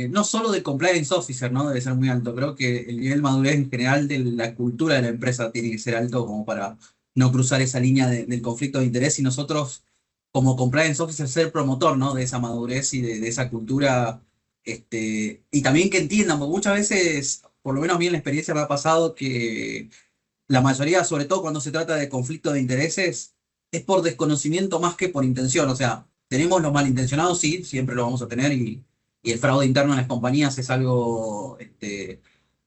no solo de compliance officer, ¿no? Debe ser muy alto. Creo que el nivel de madurez en general de la cultura de la empresa tiene que ser alto como para no cruzar esa línea del conflicto de interés y nosotros, como compliance officer, ser promotor, ¿no? De esa madurez y de esa cultura. Y también que entiendan, porque muchas veces por lo menos a mí en la experiencia me ha pasado que la mayoría, sobre todo cuando se trata de conflicto de intereses, es por desconocimiento más que por intención. O sea, tenemos los malintencionados, sí, siempre lo vamos a tener, y el fraude interno en las compañías es algo que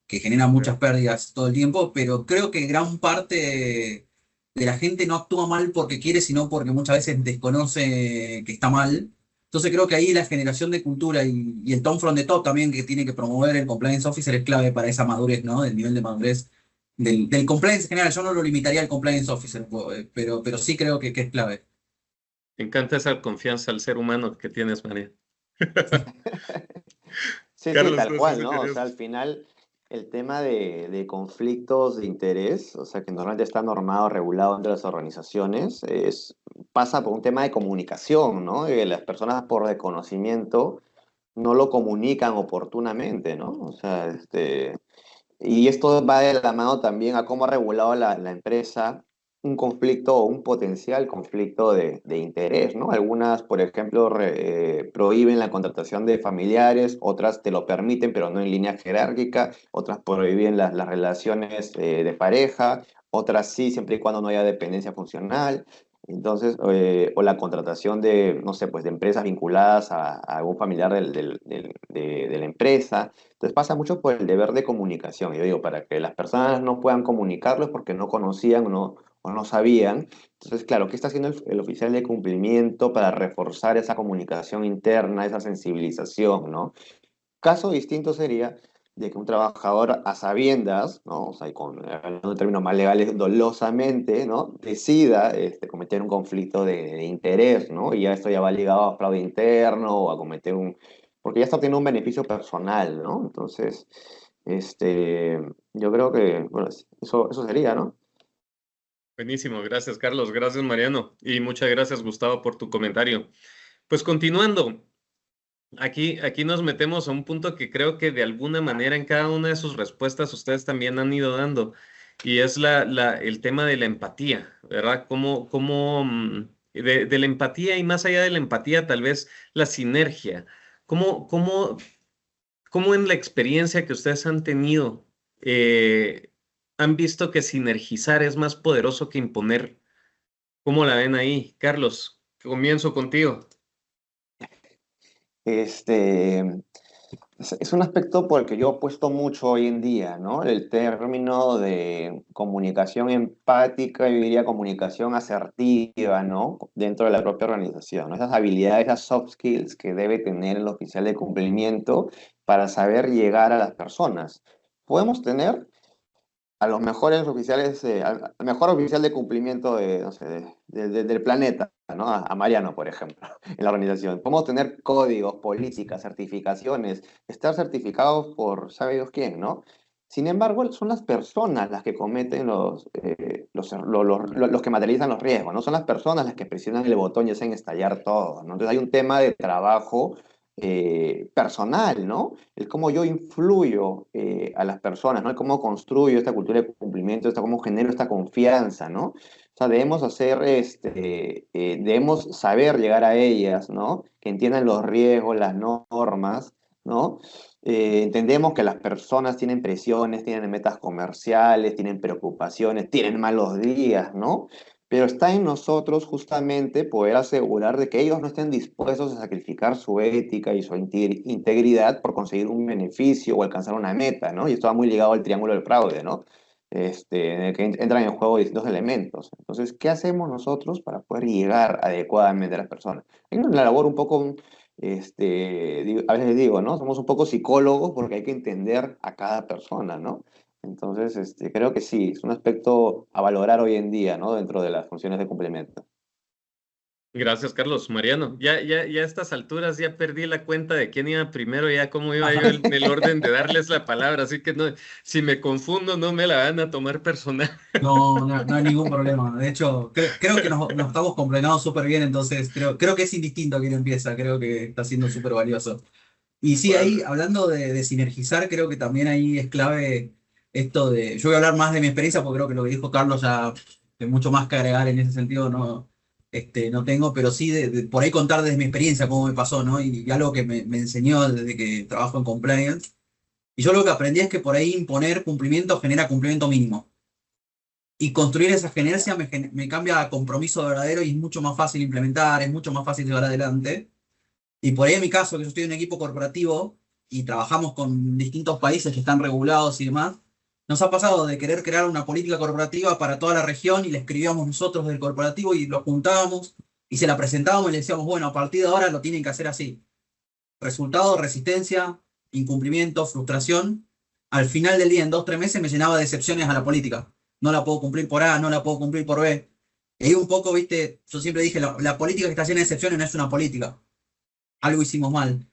genera muchas pérdidas todo el tiempo, pero creo que gran parte de la gente no actúa mal porque quiere, sino porque muchas veces desconoce que está mal. Entonces creo que ahí la generación de cultura y el tone from the top también que tiene que promover el compliance officer es clave para esa madurez, ¿no? Del nivel de madurez del compliance en general. Yo no lo limitaría al compliance officer, pero sí creo que es clave.
Me encanta esa confianza al ser humano que tienes, María.
Sí, sí,
Carlos,
tal
no sé
cual,
si
¿no? O
querías.
sea, al final el tema de conflictos de interés, o sea, que normalmente está normado, regulado entre las organizaciones, pasa por un tema de comunicación, ¿no? Las personas por desconocimiento no lo comunican oportunamente, ¿no? O sea, y esto va de la mano también a cómo ha regulado la empresa un conflicto o un potencial conflicto de interés, ¿no? Algunas, por ejemplo, prohíben la contratación de familiares, otras te lo permiten, pero no en línea jerárquica, otras prohíben las relaciones de pareja, otras sí, siempre y cuando no haya dependencia funcional. Entonces, o la contratación de, no sé, pues de empresas vinculadas a algún familiar de la empresa. Entonces pasa mucho por el deber de comunicación. Yo digo, para que las personas no puedan comunicarlo es porque no conocían o no sabían. Entonces, claro, ¿qué está haciendo el oficial de cumplimiento para reforzar esa comunicación interna, esa sensibilización, ¿no? Caso distinto sería de que un trabajador a sabiendas, ¿no? O sea, y hablando de términos más legales, dolosamente, ¿no? Decida cometer un conflicto de interés, ¿no? Y ya esto ya va ligado a fraude interno o a cometer porque ya está obteniendo un beneficio personal, ¿no? Entonces, yo creo que, bueno, eso sería, ¿no?
Buenísimo, gracias, Carlos. Gracias, Mariano. Y muchas gracias, Gustavo, por tu comentario. Pues continuando, aquí nos metemos a un punto que creo que de alguna manera en cada una de sus respuestas ustedes también han ido dando, y es el tema de la empatía, ¿verdad? De la empatía y más allá de la empatía, tal vez la sinergia. ¿Cómo, cómo, cómo en la experiencia que ustedes han tenido han visto que sinergizar es más poderoso que imponer? ¿Cómo la ven ahí? Carlos, comienzo contigo.
Este, es un aspecto por el que yo apuesto mucho hoy en día, ¿no? El término de comunicación empática, yo diría comunicación asertiva, ¿no? Dentro de la propia organización, ¿no? Esas habilidades, esas soft skills que debe tener el oficial de cumplimiento para saber llegar a las personas. Podemos tener a los mejores oficiales, al mejor oficial de cumplimiento no sé, del planeta, ¿no? A Mariano, por ejemplo, en la organización. Podemos tener códigos, políticas, certificaciones, estar certificados por sabe Dios quién, ¿no? Sin embargo, son las personas las que cometen los que materializan los riesgos, ¿no? Son las personas las que presionan el botón y hacen estallar todo, ¿no? Entonces hay un tema de trabajo personal, ¿no? El cómo yo influyo a las personas, ¿no? El cómo construyo esta cultura de cumplimiento, cómo genero esta confianza, ¿no? O sea, debemos saber llegar a ellas, ¿no? Que entiendan los riesgos, las normas, ¿no? Entendemos que las personas tienen presiones, tienen metas comerciales, tienen preocupaciones, tienen malos días, ¿no? Pero está en nosotros justamente poder asegurar de que ellos no estén dispuestos a sacrificar su ética y su integridad por conseguir un beneficio o alcanzar una meta, ¿no? Y esto va muy ligado al triángulo del fraude, ¿no? En el que entran en juego distintos elementos. Entonces, ¿qué hacemos nosotros para poder llegar adecuadamente a las personas? Hay una labor un poco, a veces digo, ¿no? Somos un poco psicólogos porque hay que entender a cada persona, ¿no? Entonces, creo que sí, es un aspecto a valorar hoy en día, ¿no? Dentro de las funciones de complemento.
Gracias, Carlos. Mariano, ya a estas alturas ya perdí la cuenta de quién iba primero, ya cómo iba yo en el orden de darles la palabra, así que no, si me confundo no me la van a tomar personal.
No, no, no hay ningún problema. De hecho, creo que nos estamos completando súper bien, entonces creo que es indistinto quién empieza, creo que está siendo súper valioso. Y sí, ahí
Vale.
hablando de sinergizar, creo que también ahí es clave esto de. Yo voy a hablar más de mi experiencia porque creo que lo que dijo Carlos ya de mucho más que agregar en ese sentido no tengo, pero sí por ahí contar desde mi experiencia cómo me pasó, ¿no? Y algo que me enseñó desde que trabajo en compliance Y yo lo que aprendí es que por ahí imponer cumplimiento genera cumplimiento mínimo. Y construir esa genercia me cambia a compromiso verdadero y es mucho más fácil implementar, es mucho más fácil llevar adelante. Y por ahí en mi caso, que yo estoy en un equipo corporativo y trabajamos con distintos países que están regulados y demás, nos ha pasado de querer crear una política corporativa para toda la región y la escribíamos nosotros del corporativo y lo juntábamos y se la presentábamos y le decíamos, bueno, a partir de ahora lo tienen que hacer así. Resultado, resistencia, incumplimiento, frustración. Al final del día, en 2 o 3 meses, me llenaba de excepciones a la política. No la puedo cumplir por A, no la puedo cumplir por B. Y ahí un poco, viste, yo siempre dije, la política que está llena de excepciones no es una política. Algo hicimos mal.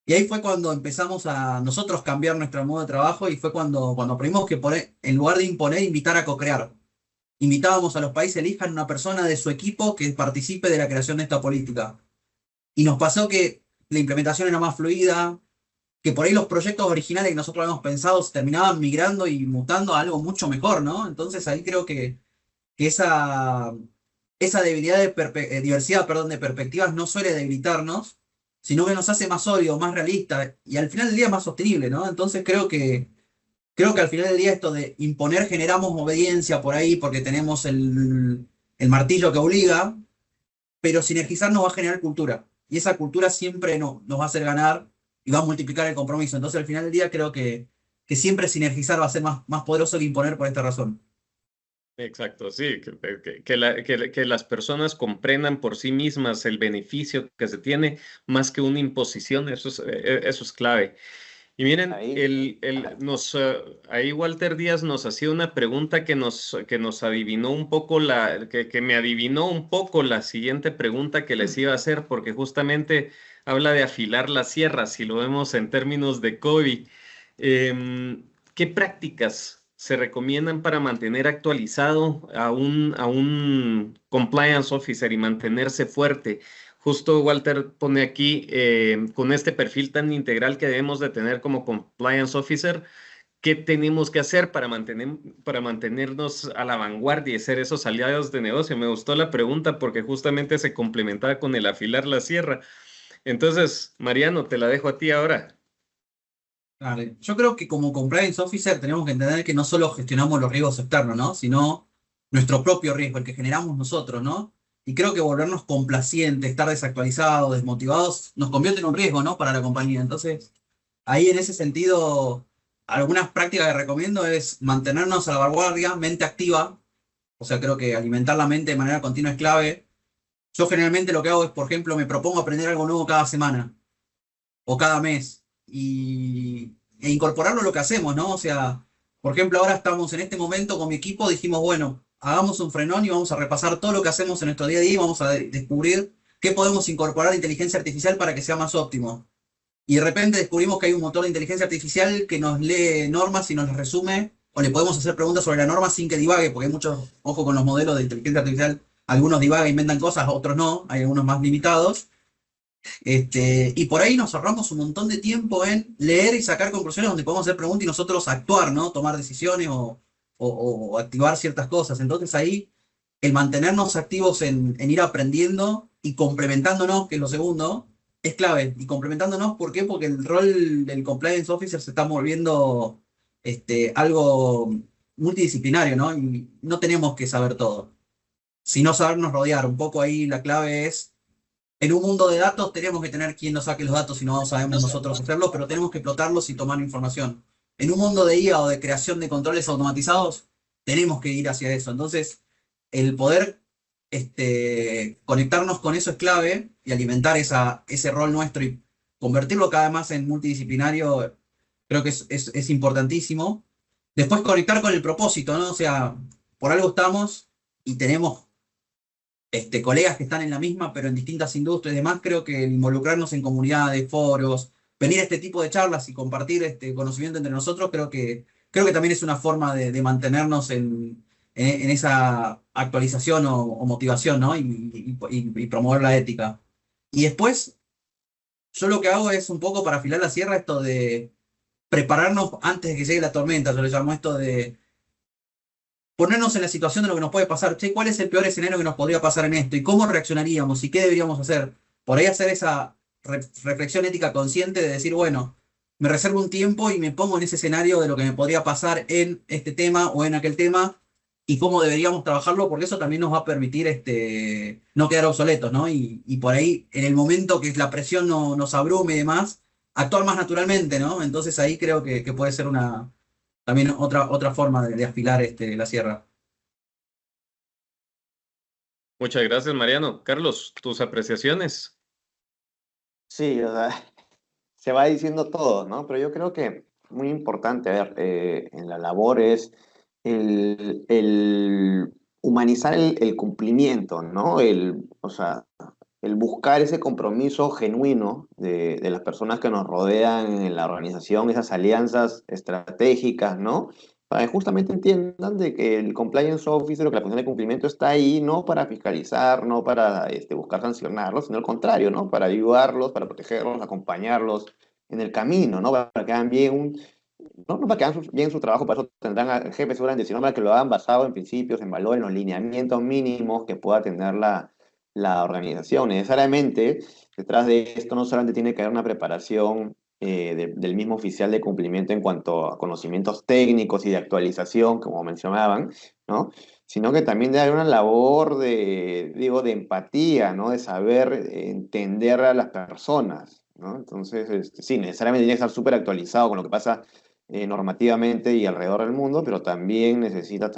Y ahí fue cuando empezamos a nosotros cambiar nuestro modo de trabajo y fue cuando aprendimos que en lugar de imponer, invitar a co-crear. Invitábamos a los países, elijan una persona de su equipo que participe de la creación de esta política. Y nos pasó que la implementación era más fluida, que por ahí los proyectos originales que nosotros habíamos pensado se terminaban migrando y mutando a algo mucho mejor, ¿no? Entonces ahí creo que esa debilidad diversidad, perdón, de perspectivas no suele debilitarnos, sino que nos hace más sólidos, más realistas y al final del día más sostenible, ¿no? Entonces creo que al final del día esto de imponer generamos obediencia por ahí porque tenemos el martillo que obliga, pero sinergizar nos va a generar cultura. Y esa cultura siempre nos va a hacer ganar y va a multiplicar el compromiso. Entonces, al final del día, creo que siempre sinergizar va a ser más poderoso que imponer por esta razón.
Exacto, sí, que las personas comprendan por sí mismas el beneficio que se tiene más que una imposición, eso es clave. Y miren,
Ahí,
ahí Walter Díaz nos hacía una pregunta que nos adivinó un poco que me adivinó un poco la siguiente pregunta que les iba a hacer, porque justamente habla de afilar la sierra, si lo vemos en términos de COVID. ¿Qué prácticas se recomiendan para mantener actualizado a un compliance officer y mantenerse fuerte? Justo Walter pone aquí, con este perfil tan integral que debemos de tener como compliance officer, ¿qué tenemos que hacer para mantenernos a la vanguardia y ser esos aliados de negocio? Me gustó la pregunta porque justamente se complementaba con el afilar la sierra. Entonces, Mariano, te la dejo a ti ahora.
Vale. Yo creo que como compliance officer tenemos que entender que no solo gestionamos los riesgos externos, ¿no? Sino nuestro propio riesgo, el que generamos nosotros, ¿no? Y creo que volvernos complacientes, estar desactualizados, desmotivados, nos convierte en un riesgo, ¿no? Para la compañía. Entonces, ahí en ese sentido, algunas prácticas que recomiendo es mantenernos a la vanguardia, mente activa. O sea, creo que alimentar la mente de manera continua es clave. Yo generalmente lo que hago es, por ejemplo, me propongo aprender algo nuevo cada semana o cada mes e incorporarlo a lo que hacemos, ¿no? O sea, por ejemplo, ahora estamos en este momento con mi equipo, dijimos, bueno, hagamos un frenón y vamos a repasar todo lo que hacemos en nuestro día a día y vamos a descubrir qué podemos incorporar de inteligencia artificial para que sea más óptimo. Y de repente descubrimos que hay un motor de inteligencia artificial que nos lee normas y nos las resume, o le podemos hacer preguntas sobre la norma sin que divague, porque hay mucho ojo con los modelos de inteligencia artificial, algunos divagan, inventan cosas, otros no, hay algunos más limitados. Y por ahí nos ahorramos un montón de tiempo en leer y sacar conclusiones donde podemos hacer preguntas y nosotros actuar, ¿no? Tomar decisiones o activar ciertas cosas. Entonces ahí el mantenernos activos en ir aprendiendo y complementándonos, que es lo segundo, es clave. Y complementándonos, ¿por qué? Porque el rol del compliance officer se está volviendo algo multidisciplinario, ¿no? Y no tenemos que saber todo, sino sabernos rodear. Un poco ahí la clave es en un mundo de datos tenemos que tener quien nos saque los datos si no sabemos nosotros hacerlo, pero tenemos que explotarlos y tomar información. En un mundo de IA o de creación de controles automatizados, tenemos que ir hacia eso. Entonces, el poder conectarnos con eso es clave y alimentar ese rol nuestro y convertirlo cada vez más en multidisciplinario, creo que es importantísimo. Después conectar con el propósito, ¿no? O sea, por algo estamos y tenemos colegas que están en la misma, pero en distintas industrias y demás, creo que el involucrarnos en comunidades, foros, venir a este tipo de charlas y compartir este conocimiento entre nosotros, creo que también es una forma de mantenernos en esa actualización o motivación, ¿no? Y promover la ética. Y después, yo lo que hago es un poco para afilar la sierra esto de prepararnos antes de que llegue la tormenta, yo le llamo esto de ponernos en la situación de lo que nos puede pasar. Che, ¿cuál es el peor escenario que nos podría pasar en esto? ¿Y cómo reaccionaríamos? ¿Y qué deberíamos hacer? Por ahí hacer esa reflexión ética consciente de decir, bueno, me reservo un tiempo y me pongo en ese escenario de lo que me podría pasar en este tema o en aquel tema y cómo deberíamos trabajarlo, porque eso también nos va a permitir no quedar obsoletos, ¿no? Y por ahí, en el momento que la presión no, nos abrume y demás, actuar más naturalmente, ¿no? Entonces ahí creo que puede ser también otra forma de afilar la sierra.
Muchas gracias, Mariano. Carlos, tus apreciaciones.
Sí, o sea, se va diciendo todo, ¿no? Pero yo creo que muy importante, a ver, en la labor es el humanizar el cumplimiento, ¿no? O sea, el buscar ese compromiso genuino de las personas que nos rodean en la organización, esas alianzas estratégicas, ¿no? Para que justamente entiendan de que el compliance officer o que la función de cumplimiento está ahí no para fiscalizar, no para buscar sancionarlos, sino al contrario, ¿no? Para ayudarlos, para protegerlos, acompañarlos en el camino, ¿no? Para que hagan bien no para que hagan bien su trabajo, para eso tendrán al jefe seguramente, sino para que lo hagan basado en principios, en valores, en los lineamientos mínimos que pueda tener la organización. Necesariamente, detrás de esto no solamente tiene que haber una preparación del mismo oficial de cumplimiento en cuanto a conocimientos técnicos y de actualización, como mencionaban, ¿no? Sino que también debe haber una labor de empatía, ¿no? De saber entender a las personas, ¿no? Entonces, sí, necesariamente tiene que estar súper actualizado con lo que pasa normativamente y alrededor del mundo, pero también necesita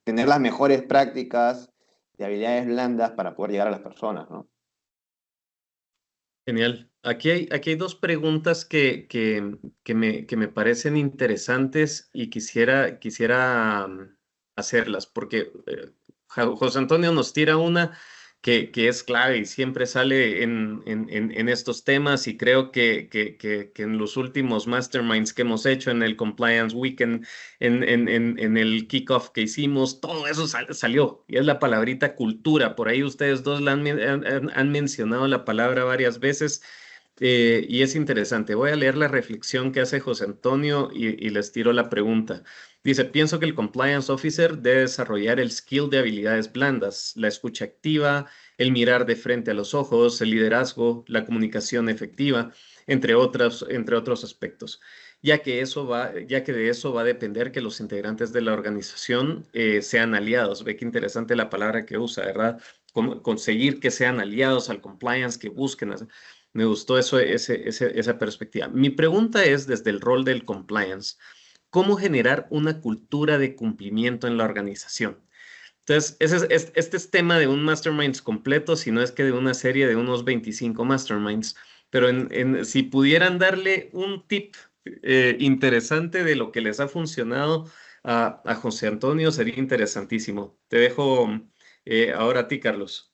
tener las mejores prácticas de habilidades blandas para poder llegar a las personas, ¿no?
Genial. Aquí hay dos preguntas que me parecen interesantes y quisiera hacerlas, porque José Antonio nos tira una que es clave y siempre sale en estos temas y creo que en los últimos masterminds que hemos hecho, en el Compliance Weekend, en el kickoff que hicimos, todo eso salió y es la palabrita cultura. Por ahí ustedes dos han mencionado la palabra varias veces y es interesante. Voy a leer la reflexión que hace José Antonio y les tiro la pregunta. Dice, pienso que el compliance officer debe desarrollar el skill de habilidades blandas, la escucha activa, el mirar de frente a los ojos, el liderazgo, la comunicación efectiva, entre otros aspectos, ya que de eso va a depender que los integrantes de la organización sean aliados. Ve qué interesante la palabra que usa, ¿verdad? Conseguir que sean aliados al compliance, que busquen. Me gustó esa perspectiva. Mi pregunta es desde el rol del compliance. ¿Cómo generar una cultura de cumplimiento en la organización? Entonces, este es tema de un masterminds completo, si no es que de una serie de unos 25 masterminds. Pero si pudieran darle un tip interesante de lo que les ha funcionado a José Antonio, sería interesantísimo. Te dejo ahora a ti, Carlos.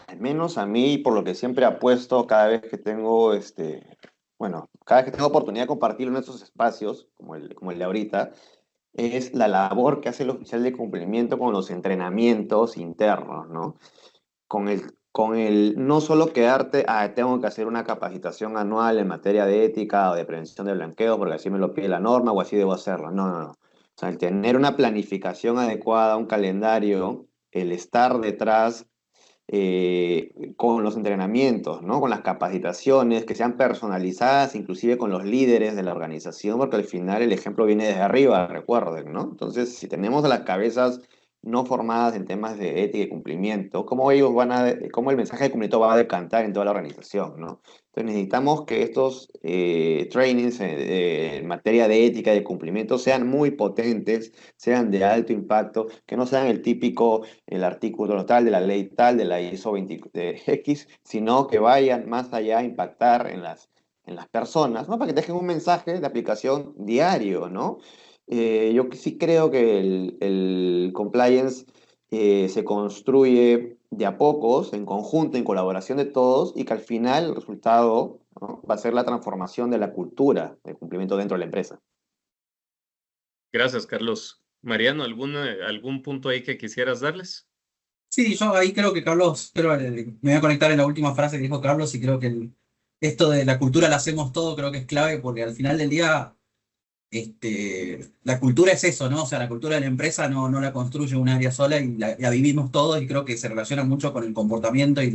Al menos a mí, por lo que siempre apuesto cada vez que tengo, cada vez que tengo oportunidad de compartirlo en estos espacios, como el de ahorita, es la labor que hace el oficial de cumplimiento con los entrenamientos internos, ¿no? Con el no solo quedarte, tengo que hacer una capacitación anual en materia de ética o de prevención de blanqueo, porque así me lo pide la norma o así debo hacerlo. No, no, no. O sea, el tener una planificación adecuada, un calendario, el estar detrás con los entrenamientos, ¿no? Con las capacitaciones que sean personalizadas, inclusive con los líderes de la organización, porque al final el ejemplo viene desde arriba, recuerden, ¿no? Entonces, si tenemos a las cabezas no formadas en temas de ética y cumplimiento, cómo el mensaje de cumplimiento va a decantar en toda la organización, ¿no? Entonces necesitamos que estos trainings en materia de ética y de cumplimiento sean muy potentes, sean de alto impacto, que no sean el típico el artículo tal de la ley tal de la ISO 20X, sino que vayan más allá a impactar en las personas, ¿no? Para que dejen un mensaje de aplicación diario, ¿no? Yo sí creo que el compliance se construye de a pocos, en conjunto, en colaboración de todos, y que al final el resultado, ¿no? Va a ser la transformación de la cultura de cumplimiento dentro de la empresa.
Gracias, Carlos. Mariano, ¿algún punto ahí que quisieras darles?
Sí, yo ahí creo que Carlos, me voy a conectar en la última frase que dijo Carlos y creo que esto de la cultura la hacemos todo, creo que es clave porque al final del día la cultura es eso, ¿no? O sea, la cultura de la empresa no la construye un área sola y la vivimos todos y creo que se relaciona mucho con el comportamiento y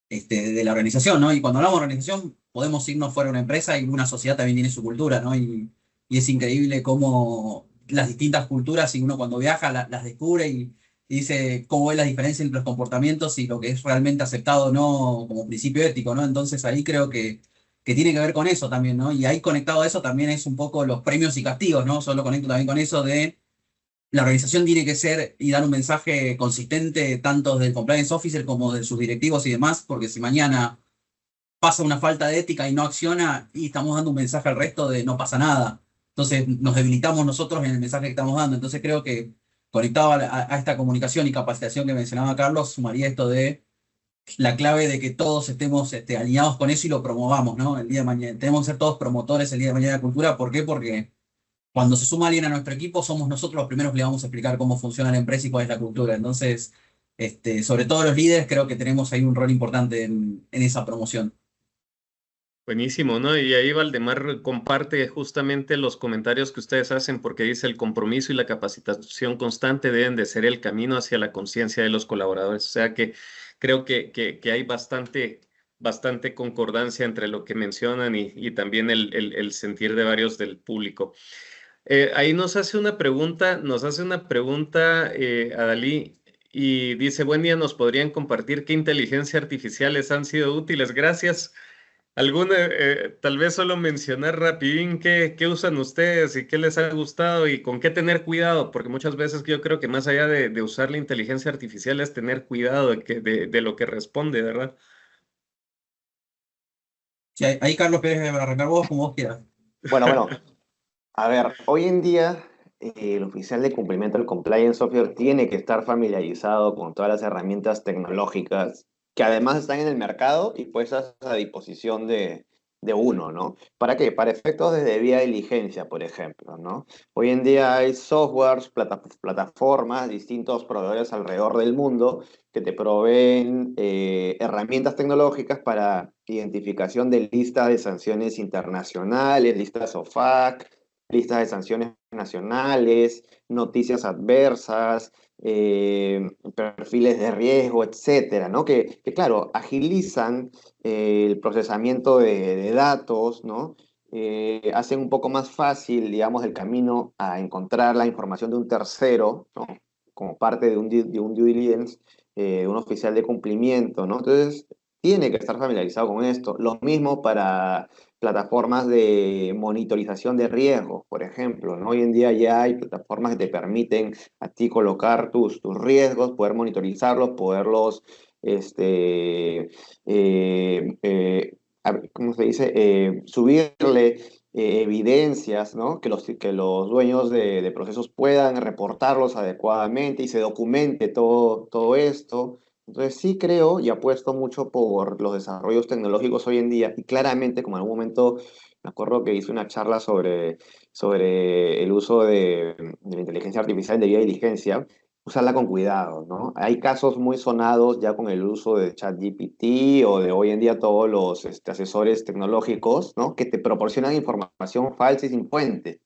de la organización, ¿no? Y cuando hablamos de organización, podemos irnos fuera de una empresa y una sociedad también tiene su cultura, ¿no? Y es increíble cómo las distintas culturas, y uno cuando viaja las descubre y dice cómo ve las diferencias entre los comportamientos y lo que es realmente aceptado o no como principio ético, ¿no? Entonces ahí creo que tiene que ver con eso también, ¿no? Y ahí conectado a eso también es un poco los premios y castigos, ¿no? Solo conecto también con eso de la organización tiene que ser y dar un mensaje consistente tanto del compliance officer como de sus directivos y demás, porque si mañana pasa una falta de ética y no acciona, y estamos dando un mensaje al resto de no pasa nada. Entonces nos debilitamos nosotros en el mensaje que estamos dando. Entonces creo que conectado a esta comunicación y capacitación que mencionaba Carlos, sumaría esto de la clave de que todos estemos alineados con eso y lo promovamos, ¿no? El día de mañana. Tenemos que ser todos promotores el día de mañana de la cultura. ¿Por qué? Porque cuando se suma alguien a nuestro equipo, somos nosotros los primeros que le vamos a explicar cómo funciona la empresa y cuál es la cultura. Entonces, sobre todo los líderes, creo que tenemos ahí un rol importante en esa promoción.
Buenísimo, ¿no? Y ahí Valdemar comparte justamente los comentarios que ustedes hacen porque dice el compromiso y la capacitación constante deben de ser el camino hacia la conciencia de los colaboradores. O sea que creo que hay bastante concordancia entre lo que mencionan y también el sentir de varios del público. Ahí nos hace una pregunta Adalí y dice, buen día, ¿nos podrían compartir qué inteligencia artificiales han sido útiles? Gracias. ¿Alguna, tal vez solo mencionar rapidín qué usan ustedes y qué les ha gustado y con qué tener cuidado? Porque muchas veces yo creo que más allá de usar la inteligencia artificial es tener cuidado de lo que responde, ¿verdad?
Sí, ahí Carlos Pérez, arrancar vos como vos quieras.
Bueno, a ver, hoy en día el oficial de cumplimiento del compliance software tiene que estar familiarizado con todas las herramientas tecnológicas que además están en el mercado y puestas a disposición de uno, ¿no? ¿Para qué? Para efectos de debida diligencia, por ejemplo, ¿no? Hoy en día hay softwares, plataformas, distintos proveedores alrededor del mundo que te proveen herramientas tecnológicas para identificación de listas de sanciones internacionales, listas OFAC, listas de sanciones nacionales, noticias adversas, perfiles de riesgo, etcétera, ¿no? Claro, agilizan el procesamiento de datos, ¿no? Hacen un poco más fácil, digamos, el camino a encontrar la información de un tercero, ¿no? Como parte de un due diligence, un oficial de cumplimiento, ¿no? Entonces, tiene que estar familiarizado con esto. Lo mismo para plataformas de monitorización de riesgos, por ejemplo, ¿no? Hoy en día ya hay plataformas que te permiten a ti colocar tus riesgos, poder monitorizarlos, poderlos, ¿cómo se dice? Subirle evidencias, ¿no? Que los dueños de procesos puedan reportarlos adecuadamente y se documente todo esto. Entonces sí creo y apuesto mucho por los desarrollos tecnológicos hoy en día y claramente, como en algún momento me acuerdo que hice una charla sobre el uso de la inteligencia artificial de debida diligencia, usarla con cuidado, ¿no? Hay casos muy sonados ya con el uso de ChatGPT o de hoy en día todos los asesores tecnológicos, ¿no? Que te proporcionan información falsa y sin fuente.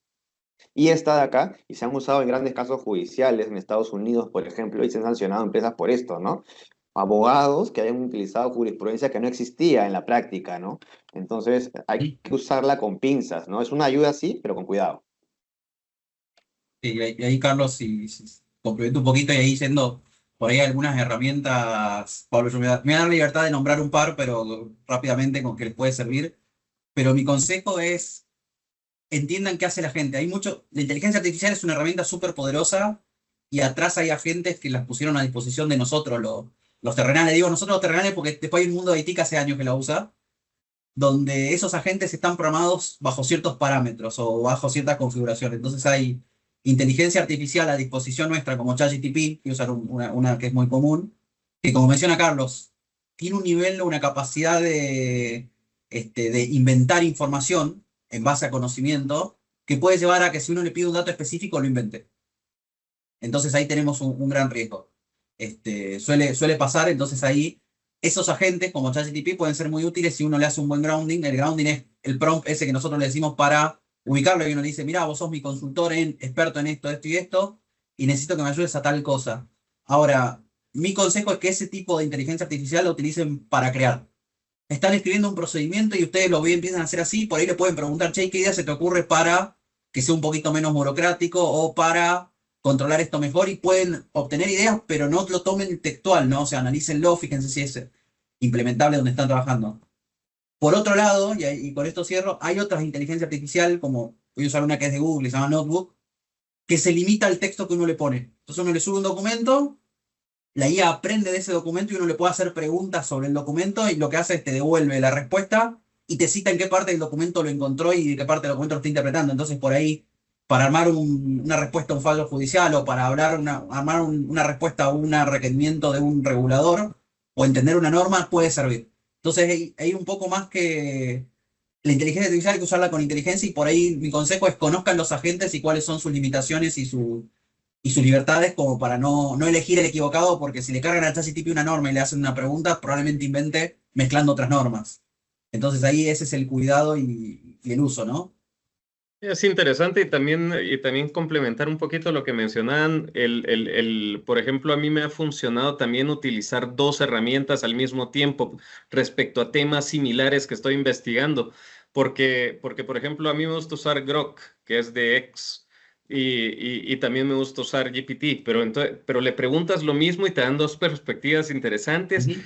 Y esta de acá, y se han usado en grandes casos judiciales en Estados Unidos, por ejemplo, y se han sancionado empresas por esto, ¿no? Abogados que hayan utilizado jurisprudencia que no existía en la práctica, ¿no? Entonces hay que usarla con pinzas, ¿no? Es una ayuda, sí, pero con cuidado.
Y ahí Carlos, si complemento un poquito y ahí yendo por ahí algunas herramientas, Pablo, yo me voy a dar la libertad de nombrar un par, pero rápidamente con que les puede servir. Pero mi consejo es, entiendan qué hace la gente. La inteligencia artificial es una herramienta súper poderosa y atrás hay agentes que las pusieron a disposición de nosotros, los terrenales. Digo nosotros los terrenales porque después hay un mundo de IT que hace años que la usa, donde esos agentes están programados bajo ciertos parámetros o bajo ciertas configuraciones. Entonces hay inteligencia artificial a disposición nuestra como ChatGPT, que usar una que es muy común, que como menciona Carlos, tiene un nivel, una capacidad de inventar información en base a conocimiento que puede llevar a que si uno le pide un dato específico lo invente. Entonces ahí tenemos un gran riesgo. Suele pasar, entonces ahí esos agentes como ChatGPT pueden ser muy útiles si uno le hace un buen grounding. El grounding es el prompt ese que nosotros le decimos para ubicarlo y uno le dice, mira, vos sos mi consultor experto en esto y esto, y necesito que me ayudes a tal cosa. Ahora, mi consejo es que ese tipo de inteligencia artificial lo utilicen para crear. Están escribiendo un procedimiento y ustedes lo ven, empiezan a hacer así, por ahí le pueden preguntar, che, ¿qué idea se te ocurre para que sea un poquito menos burocrático o para controlar esto mejor? Y pueden obtener ideas, pero no lo tomen textual, ¿no? O sea, analícenlo, fíjense si es implementable donde están trabajando. Por otro lado, y con esto cierro, hay otras inteligencia artificial, como voy a usar una que es de Google, se llama Notebook, que se limita al texto que uno le pone. Entonces uno le sube un documento, la IA aprende de ese documento y uno le puede hacer preguntas sobre el documento y lo que hace es te devuelve la respuesta y te cita en qué parte del documento lo encontró y de qué parte del documento lo está interpretando. Entonces por ahí, para armar una respuesta a un fallo judicial o para armar una respuesta a un requerimiento de un regulador o entender una norma puede servir. Entonces hay un poco más que la inteligencia artificial, hay que usarla con inteligencia y por ahí mi consejo es conozcan los agentes y cuáles son sus limitaciones y sus libertades como para no elegir el equivocado, porque si le cargan a ChatGPT una norma y le hacen una pregunta, probablemente invente mezclando otras normas. Entonces ahí ese es el cuidado y el uso, ¿no?
Es interesante y también complementar un poquito lo que mencionaban. Por ejemplo, a mí me ha funcionado también utilizar dos herramientas al mismo tiempo respecto a temas similares que estoy investigando. Porque por ejemplo, a mí me gusta usar Grok, que es de X, y también me gusta usar GPT, pero le preguntas lo mismo y te dan dos perspectivas interesantes.
Ujú.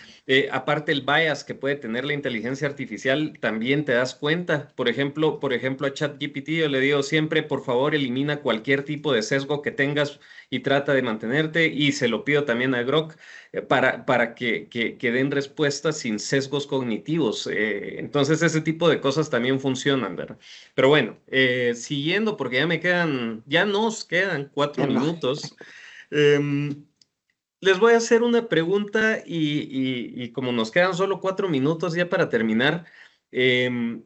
Aparte el bias que puede tener la inteligencia artificial, también te das cuenta. Por ejemplo, a ChatGPT yo le digo siempre, por favor, elimina cualquier tipo de sesgo que tengas y trata de mantenerte. Y se lo pido también a Grok para que den respuestas sin sesgos cognitivos. Entonces, ese tipo de cosas también funcionan, ¿verdad? Pero bueno, siguiendo, porque ya nos quedan cuatro
Ya no.
minutos. em, Les voy a hacer una pregunta y como nos quedan solo 4 minutos ya para terminar, em,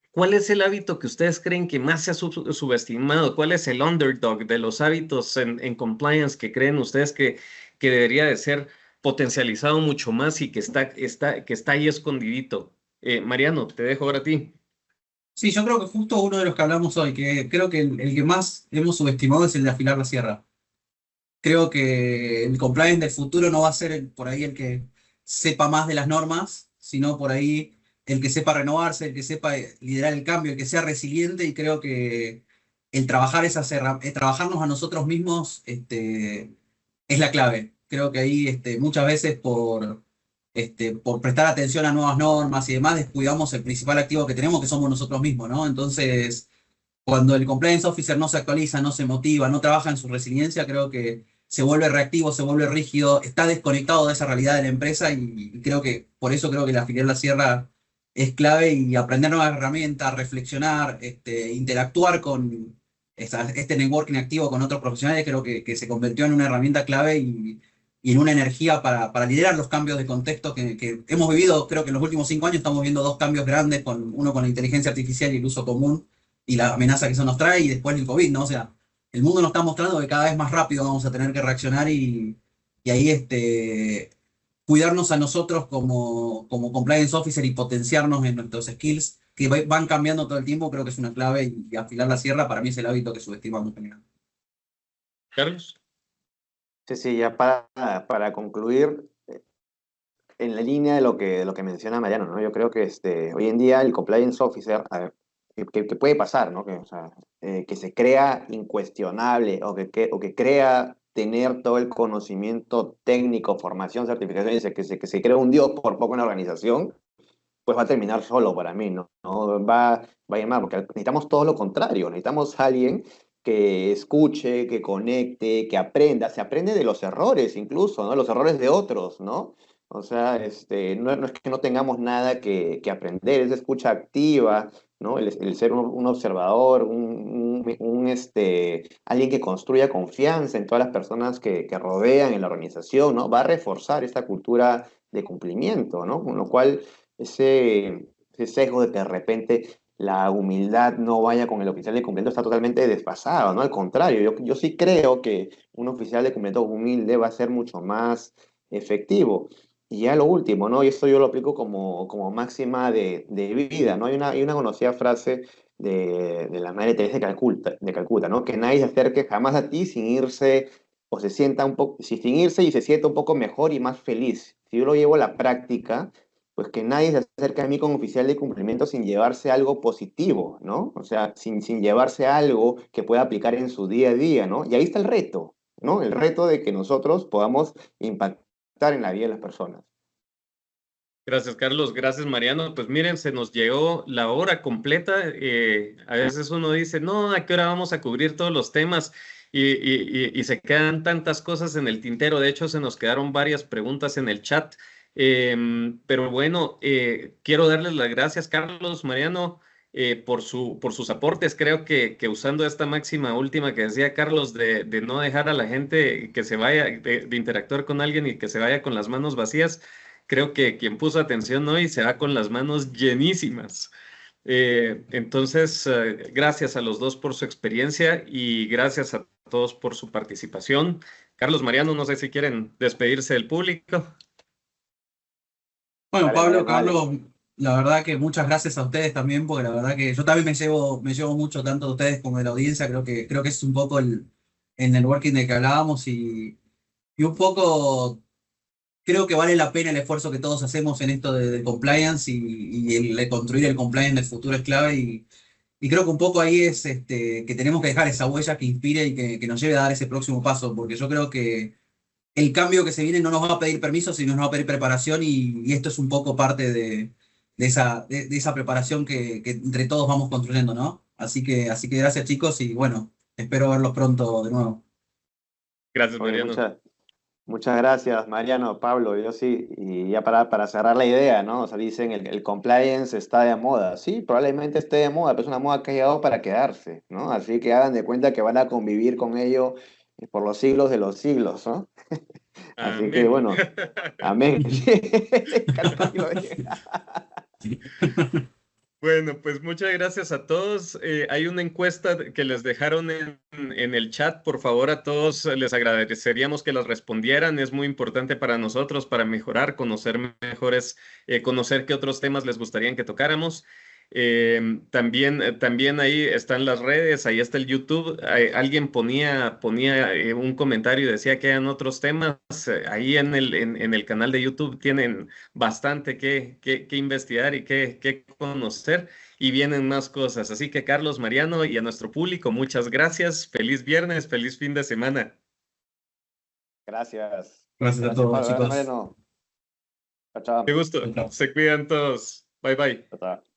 ¿cuál es el hábito que ustedes creen que más se ha subestimado? ¿Cuál es el underdog de los hábitos en compliance que creen ustedes que debería de ser potencializado mucho más y que está ahí escondidito? Mariano, te dejo ahora a ti.
Sí, yo creo que justo uno de los que hablamos hoy, que creo que el que más hemos subestimado es el de afilar la sierra. Creo que el compliance del futuro no va a ser por ahí el que sepa más de las normas, sino por ahí el que sepa renovarse, el que sepa liderar el cambio, el que sea resiliente y creo que el trabajar trabajarnos a nosotros mismos es la clave. Creo que ahí muchas veces por prestar atención a nuevas normas y demás descuidamos el principal activo que tenemos, que somos nosotros mismos, ¿no? Entonces cuando el compliance officer no se actualiza, no se motiva, no trabaja en su resiliencia, creo que se vuelve reactivo, se vuelve rígido, está desconectado de esa realidad de la empresa y creo que por eso creo que la filial La Sierra es clave y aprender nuevas herramientas, reflexionar, interactuar con este networking activo con otros profesionales, creo que se convirtió en una herramienta clave y en una energía para liderar los cambios de contexto que hemos vivido. Creo que en los últimos 5 años estamos viendo dos cambios grandes, uno con la inteligencia artificial y el uso común y la amenaza que eso nos trae y después el COVID, ¿no? O sea, el mundo nos está mostrando que cada vez más rápido vamos a tener que reaccionar y ahí cuidarnos a nosotros como compliance officer y potenciarnos en nuestros skills que van cambiando todo el tiempo, creo que es una clave y afilar la sierra para mí es el hábito que subestimamos en general.
Carlos.
Sí, sí, ya para concluir, en la línea de lo que menciona Mariano, ¿no? Yo creo que hoy en día el compliance officer, a ver, que puede pasar, ¿no? O sea, que se crea incuestionable o que crea tener todo el conocimiento técnico, formación, certificación, y que se crea un dios por poco en la organización, pues va a terminar solo para mí, ¿no? ¿No? Va a ir mal, porque necesitamos todo lo contrario, necesitamos a alguien que escuche, que conecte, que aprenda, se aprende de los errores incluso, ¿no? Los errores de otros, ¿no? O sea, no es que no tengamos nada que aprender, es escucha activa, ¿no? El ser un observador, alguien que construya confianza en todas las personas que rodean en la organización, ¿no? Va a reforzar esta cultura de cumplimiento, ¿no? Con lo cual ese sesgo de que de repente la humildad no vaya con el oficial de cumplimiento está totalmente desfasado, ¿no? Al contrario, yo sí creo que un oficial de cumplimiento humilde va a ser mucho más efectivo. Y ya lo último, ¿no? Y esto yo lo aplico como máxima de vida, ¿no? Hay una conocida frase de la Madre Teresa de Calcuta, ¿no? Que nadie se acerque jamás a ti sin irse o se sienta un poco, distinguirse y se sienta un poco mejor y más feliz. Si yo lo llevo a la práctica, pues que nadie se acerque a mí como oficial de cumplimiento sin llevarse algo positivo, ¿no? O sea, sin llevarse algo que pueda aplicar en su día a día, ¿no? Y ahí está el reto, ¿no? El reto de que nosotros podamos impactar en la vida de las personas.
Gracias, Carlos. Gracias, Mariano. Pues miren, se nos llegó la hora completa. A veces uno dice, no, ¿a qué hora vamos a cubrir todos los temas? Y se quedan tantas cosas en el tintero. De hecho, se nos quedaron varias preguntas en el chat. Pero bueno, quiero darles las gracias, Carlos, Mariano, por sus aportes. Creo que usando esta máxima última que decía Carlos de no dejar a la gente que se vaya, de interactuar con alguien y que se vaya con las manos vacías. Creo que quien puso atención hoy se va con las manos llenísimas. Entonces, gracias a los dos por su experiencia y gracias a todos por su participación. Carlos, Mariano, no sé si quieren despedirse del público.
Bueno,
Dale,
Pablo,
Mariano, dale.
Carlos, la verdad que muchas gracias a ustedes también, porque la verdad que yo también me llevo mucho tanto de ustedes como de la audiencia. Creo que es un poco el networking del que hablábamos y un poco creo que vale la pena el esfuerzo que todos hacemos en esto de compliance y el de construir el compliance del futuro es clave y creo que un poco ahí es que tenemos que dejar esa huella que inspire y que nos lleve a dar ese próximo paso, porque yo creo que el cambio que se viene no nos va a pedir permiso, sino nos va a pedir preparación y esto es un poco parte de esa preparación que entre todos vamos construyendo, ¿no? Así que gracias chicos y bueno, espero verlos pronto de nuevo.
Gracias,
Oye,
Mariano.
muchas gracias, Mariano, Pablo, yo sí, y ya para cerrar la idea, ¿no? O sea, dicen el compliance está de moda. Sí, probablemente esté de moda, pero es una moda que ha llegado para quedarse, ¿no? Así que hagan de cuenta que van a convivir con ello por los siglos de los siglos, ¿no? Así que
Amén.
bueno, amén. Carlos, aquí lo ven.
Bueno, pues muchas gracias a todos. Hay una encuesta que les dejaron en el chat. Por favor, a todos les agradeceríamos que las respondieran. Es muy importante para nosotros, para mejorar, conocer mejores, conocer qué otros temas les gustaría que tocáramos. También ahí están las redes, ahí está el YouTube. Alguien ponía un comentario y decía que eran otros temas. Ahí en el canal de YouTube tienen bastante que investigar y que conocer y vienen más cosas. Así que Carlos, Mariano y a nuestro público, muchas gracias. Feliz viernes, feliz fin de semana.
Gracias.
Gracias a
Gracias,
todos
Pablo. Gracias,
chicos.
Mariano. Chao,
Qué
chao.
gusto.
Chao, chao.
Se cuidan todos. Bye bye.
Chao, chao.